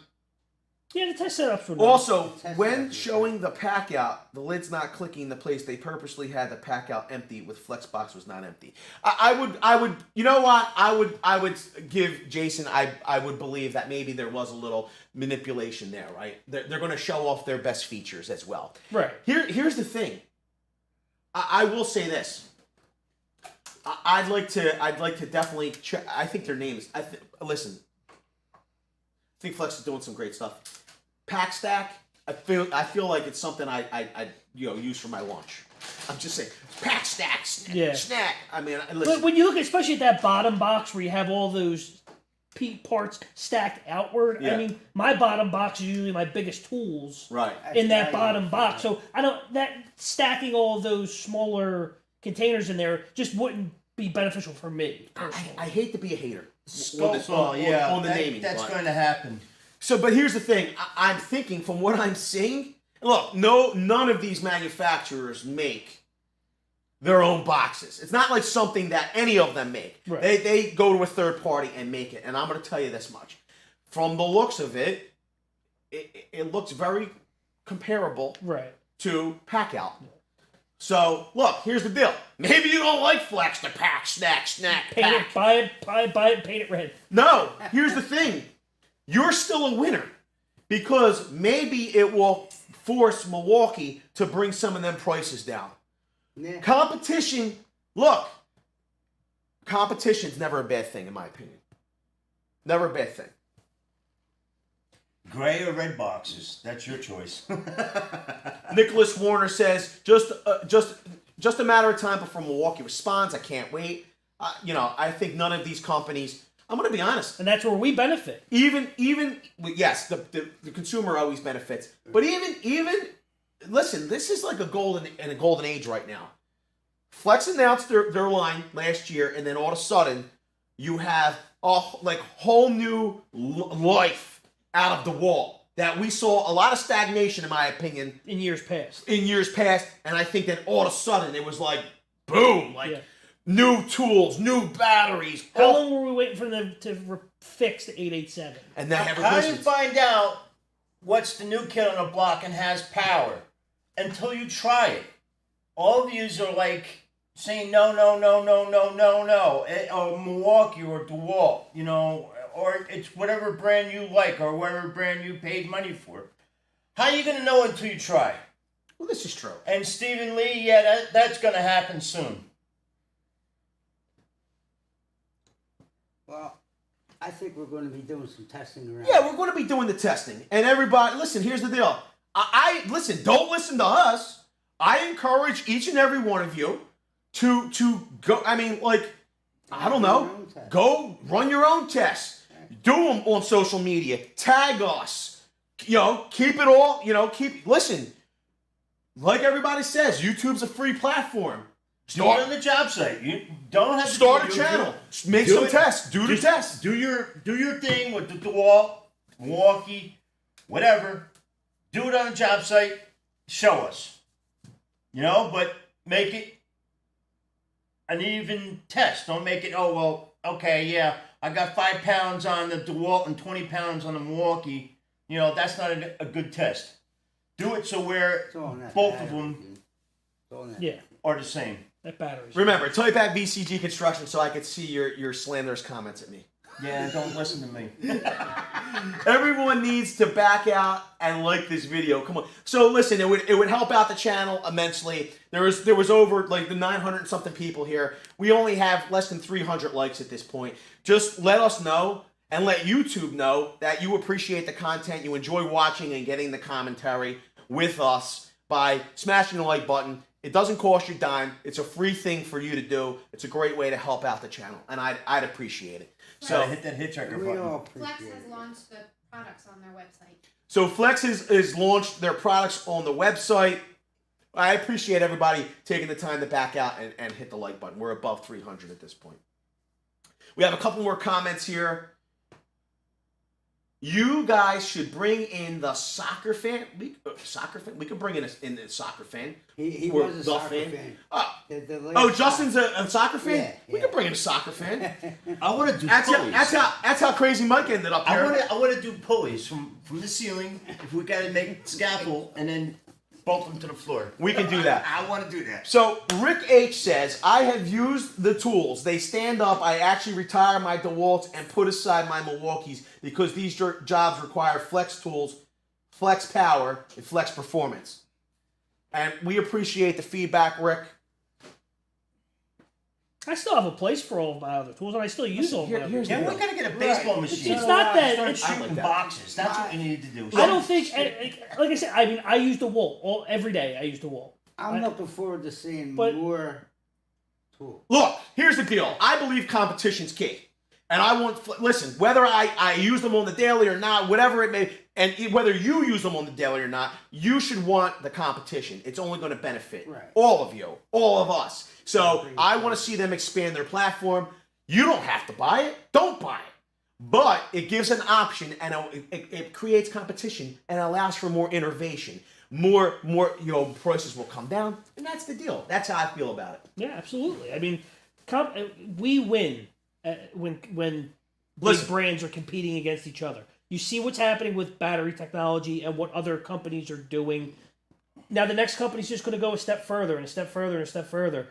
Yeah, the test setups were nice. Also, when showing the pack out, the lid's not clicking the place. They purposely had the pack out empty with Flexbox was not empty. I would, you know what? I would give Jason, I would believe that maybe there was a little manipulation there, right? They're going to show off their best features as well. Right. Here's the thing. I will say this. I'd like to definitely check. I think their names. Listen. I think Flex is doing some great stuff. Pack stack. I feel like it's something I use for my lunch. I'm just saying, pack stack, snack. I mean, listen. But when you look, especially at that bottom box where you have all those parts stacked outward. Yeah. I mean, my bottom box is usually my biggest tools. Right. In that bottom box, so that stacking all of those smaller containers in there just wouldn't be beneficial for me. I hate to be a hater. On the naming. That's going to happen. So, but here's the thing. I'm thinking from what I'm seeing. Look, none of these manufacturers make their own boxes. It's not like something that any of them make. Right. They go to a third party and make it. And I'm going to tell you this much. From the looks of it, it looks very comparable to Pack-Out. So, look, here's the deal. Maybe you don't like Flex, the pack, snack, Paint it, buy it, paint it red. No, here's the thing. You're still a winner because maybe it will force Milwaukee to bring some of them prices down. Yeah. Competition's never a bad thing, in my opinion. Never a bad thing. Gray or red boxes? That's your choice. Nicholas Warner says, just a matter of time before Milwaukee responds. I can't wait. I think none of these companies. I'm going to be honest, and that's where we benefit. Even yes, the consumer always benefits. But even listen, this is like a golden age right now. Flex announced their line last year, and then all of a sudden, you have a whole new life out of DeWalt. That we saw a lot of stagnation, in my opinion, in years past. And I think that all of a sudden it was like, boom, new tools, new batteries. How long were we waiting for them to fix the 887? And then how do you find out what's the new kid on the block and has power until you try it? All of yous are like saying no, or Milwaukee or DeWalt, you know, or it's whatever brand you like or whatever brand you paid money for. How are you going to know until you try? Well, this is true. And Stephen Lee, yeah, that's going to happen soon. Well, I think we're going to be doing some testing around. Yeah, we're going to be doing the testing. And everybody, listen, here's the deal. Listen, don't listen to us. I encourage each and every one of you to go, I mean, like, I don't know, go run your own tests. Do them on social media. Tag us. You know, keep it all, you know, listen, like everybody says, YouTube's a free platform. Do it on the job site. You don't have to start a channel. Make some tests. Do the tests. Do your thing with the DeWalt, Milwaukee, whatever. Do it on the job site. Show us. You know, but make it an even test. Don't make it, oh, well, okay, yeah, I got 5 pounds on the DeWalt and 20 pounds on the Milwaukee. You know, that's not a good test. Do it so where both of them are the same. That battery's... Remember, type at VCG Construction so I could see your slanderous comments at me. Yeah, don't listen to me. Everyone needs to back out and like this video. Come on. So listen, it would help out the channel immensely. There was over like the 900 and something people here. We only have less than 300 likes at this point. Just let us know and let YouTube know that you appreciate the content, you enjoy watching and getting the commentary with us by smashing the like button. It doesn't cost you a dime. It's a free thing for you to do. It's a great way to help out the channel, and I'd appreciate it. So hit that hitchhiker button. Flex has launched the products on their website. So Flex has launched their products on the website. I appreciate everybody taking the time to back out and hit the like button. We're above 300 at this point. We have a couple more comments here. You guys should bring in the soccer fan. We could bring in the soccer fan. He was a soccer fan. Justin's a soccer fan? Yeah, we could bring in a soccer fan. I want to do pulleys. That's how crazy Mike ended up here. I want to do pulleys from the ceiling. If we got to make scaffold and then bolt them to the floor. We can do that. I want to do that. So Rick H says, I have used the tools. They stand up. I actually retire my DeWalts and put aside my Milwaukees because these jobs require flex tools, flex power, and flex performance. And we appreciate the feedback, Rick. I still have a place for all of my other tools, and I still use all of my other tools. Yeah, we're going to get a baseball machine. It's not that... Start shooting boxes. That's what we need to do. I don't think... Like I said, I mean, I use DeWalt. Every day I use DeWalt. I'm looking forward to seeing more tools. Look, here's the deal. I believe competition's key. And I want... Listen, whether I use them on the daily or not, whatever it may... And whether you use them on the daily or not, you should want the competition. It's only going to benefit all of you, all of us. So I want to see them expand their platform. You don't have to buy it. Don't buy it. But it gives an option, and it creates competition and allows for more innovation. More, prices will come down, and that's the deal. That's how I feel about it. Yeah, absolutely. I mean, we win when big brands are competing against each other. You see what's happening with battery technology and what other companies are doing. Now, the next company's just going to go a step further and a step further and a step further.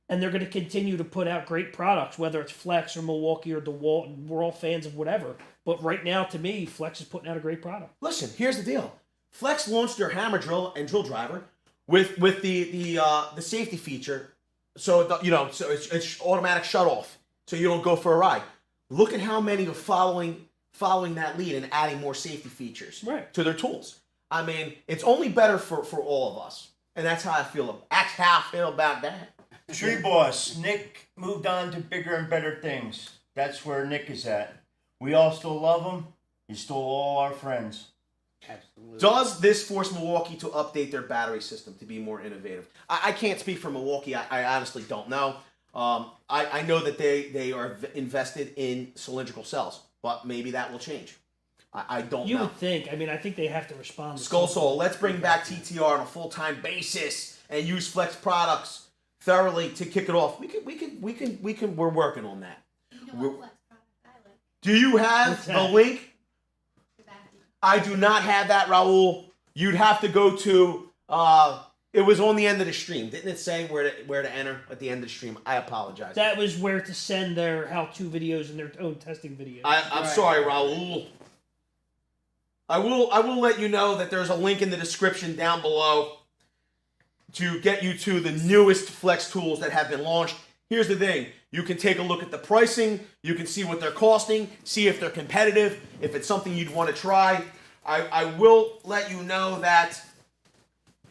And they're going to continue to put out great products, whether it's Flex or Milwaukee or DeWalt, and we're all fans of whatever. But right now, to me, Flex is putting out a great product. Listen, here's the deal. Flex launched their hammer drill and drill driver with the safety feature, so it's automatic shut off, so you don't go for a ride. Look at how many are following that lead and adding more safety features to their tools. I mean, it's only better for all of us, and that's how I feel. That's how I feel about that. Tree boss Nick moved on to bigger and better things. That's where Nick is at. We all still love him. He's still all our friends. Absolutely. Does this force Milwaukee to update their battery system to be more innovative? I can't speak for Milwaukee. I honestly don't know. I know that they are invested in cylindrical cells, but maybe that will change. I don't You know. would think. I mean, I think they have to respond. To Skull something. Soul, let's bring back TTR on a full-time basis and use Flex products thoroughly to kick it off. We're working on that. Do you have the link? I do not have that, Raul. You'd have to go to. It was on the end of the stream, didn't it say where to enter at the end of the stream? I apologize. That was where to send their how-to videos and their own testing videos. I'm sorry, Raul. I will let you know that there's a link in the description down below to get you to the newest Flex tools that have been launched. Here's the thing. You can take a look at the pricing. You can see what they're costing, see if they're competitive, if it's something you'd want to try. I will let you know that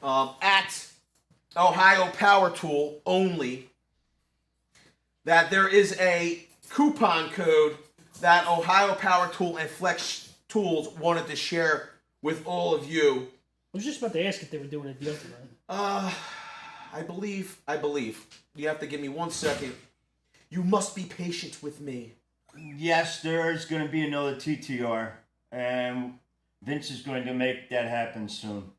at Ohio Power Tool only, that there is a coupon code that Ohio Power Tool and Flex Tools wanted to share with all of you. I was just about to ask if they were doing a deal tonight. I believe. You have to give me 1 second. You must be patient with me. Yes, there's going to be another TTR, and Vince is going to make that happen soon.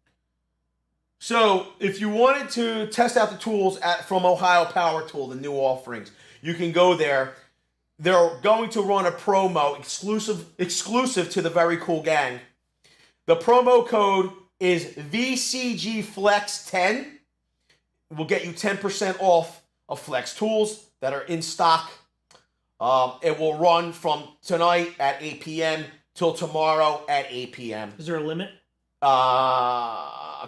So, if you wanted to test out the tools from Ohio Power Tool, the new offerings, you can go there. They're going to run a promo exclusive to the Very Cool Gang. The promo code is VCG Flex 10. Will get you 10% off of Flex tools that are in stock. It will run from tonight at 8 p.m. till tomorrow at 8 p.m. Is there a limit?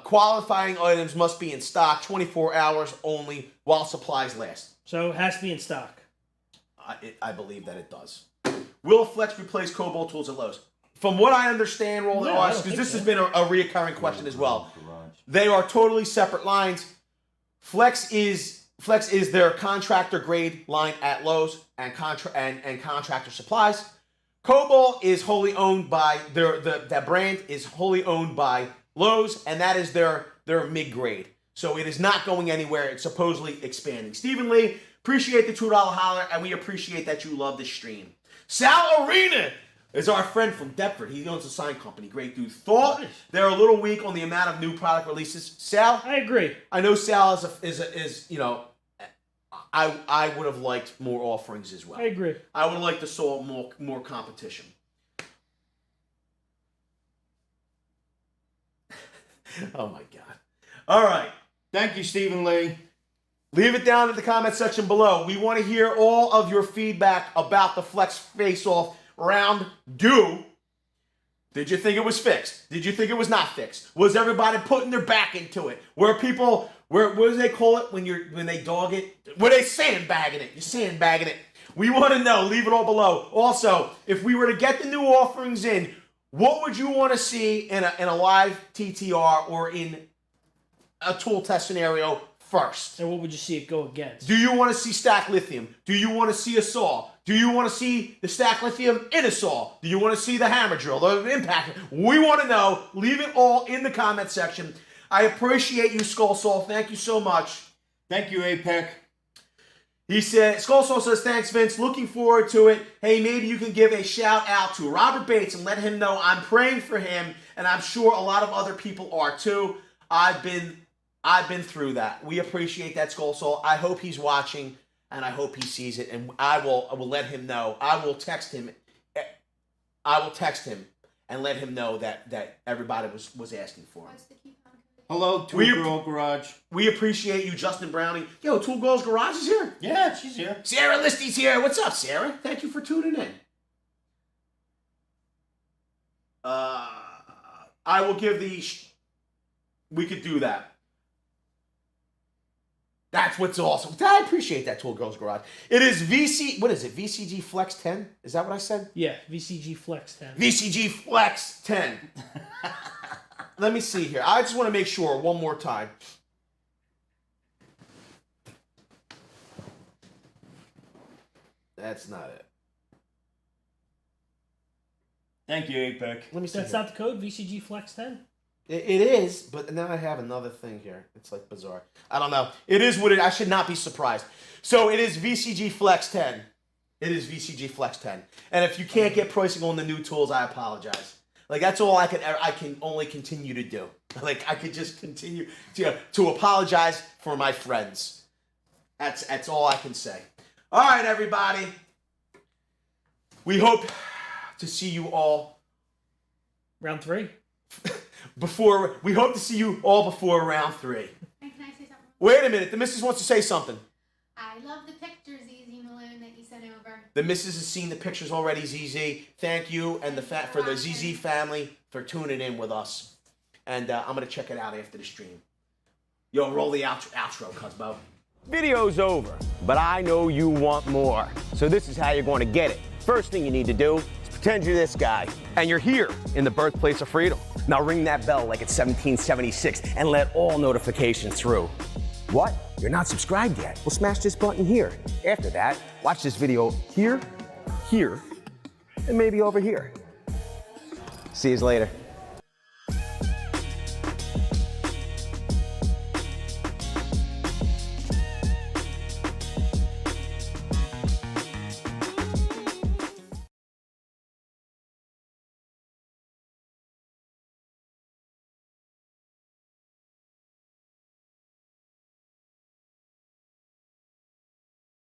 Qualifying items must be in stock 24 hours only while supplies last. So it has to be in stock. I believe that it does. Will Flex replace Cobalt tools at Lowe's? From what I understand, Roland, because this has been a reoccurring question as well. They are totally separate lines. Flex is their contractor grade line at Lowe's and contractor supplies. Cobalt is wholly owned by that brand is wholly owned by Lowe's, and that is their mid grade. So it is not going anywhere. It's supposedly expanding. Stephen Lee, appreciate the $2 holler, and we appreciate that you love the stream. Sal Arena is our friend from Deptford. He owns a sign company. Great dude. Thought they're a little weak on the amount of new product releases. Sal, I agree. I know Sal is you know, I would have liked more offerings as well. I agree. I would have liked to saw more competition. Oh my God. All right. Thank you, Stephen Lee. Leave it down in the comment section below. We want to hear all of your feedback about the Flex Faceoff Round. Did you think it was fixed? Did you think it was not fixed? Was everybody putting their back into it? What do they call it when they dog it? Were they sandbagging it? You're sandbagging it. We want to know. Leave it all below. Also, if we were to get the new offerings in, what would you want to see in a live TTR or in a tool test scenario first? And what would you see it go against? Do you want to see stack lithium? Do you want to see a saw? Do you want to see the stack lithium in a saw? Do you want to see the hammer drill, the impact? We want to know. Leave it all in the comment section. I appreciate you, Skull Soul. Thank you so much. Thank you, APEC. He said, Skull Soul says, thanks, Vince. Looking forward to it. Hey, maybe you can give a shout out to Robert Bates and let him know I'm praying for him, and I'm sure a lot of other people are too. I've been through that. We appreciate that, Skull Soul. I hope he's watching, and I hope he sees it, and I will let him know. I will text him and let him know that everybody was asking for him. Hello, Tool Girl Garage. We appreciate you, Justin Browning. Yo, Tool Girl's Garage is here. Yeah, she's here. Sarah Listy's here. What's up, Sarah? Thank you for tuning in. I will give we could do that. That's what's awesome. I appreciate that, Tool Girls Garage. It is what is it? VCG Flex 10? Is that what I said? Yeah, VCG Flex 10. VCG Flex 10. Let me see here. I just want to make sure one more time. That's not it. Thank you, APEC. Let me see. That's here. not the code, VCG Flex 10? It is, but now I have another thing here. It's like bizarre. I don't know. It is what it. I should not be surprised. So it is VCG Flex 10. It is VCG Flex 10. And if you can't get pricing on the new tools, I apologize. Like that's all I can only continue to do. Like I could just continue to apologize for my friends. That's all I can say. All right, everybody. We hope to see you all round 3. We hope to see you all before round 3. And can I say something? Wait a minute. The missus wants to say something. I love the pictures, Easy Malone, that you sent over. The missus has seen the pictures already, ZZ. Thank you and for the ZZ family for tuning in with us. And I'm going to check it out after the stream. Yo, roll the outro, Cuzbo. Video's over, but I know you want more. So this is how you're going to get it. First thing you need to do is pretend you're this guy, and you're here in the birthplace of freedom. Now ring that bell like it's 1776 and let all notifications through. What? You're not subscribed yet? Well, smash this button here. After that, watch this video here, here, and maybe over here. See you later.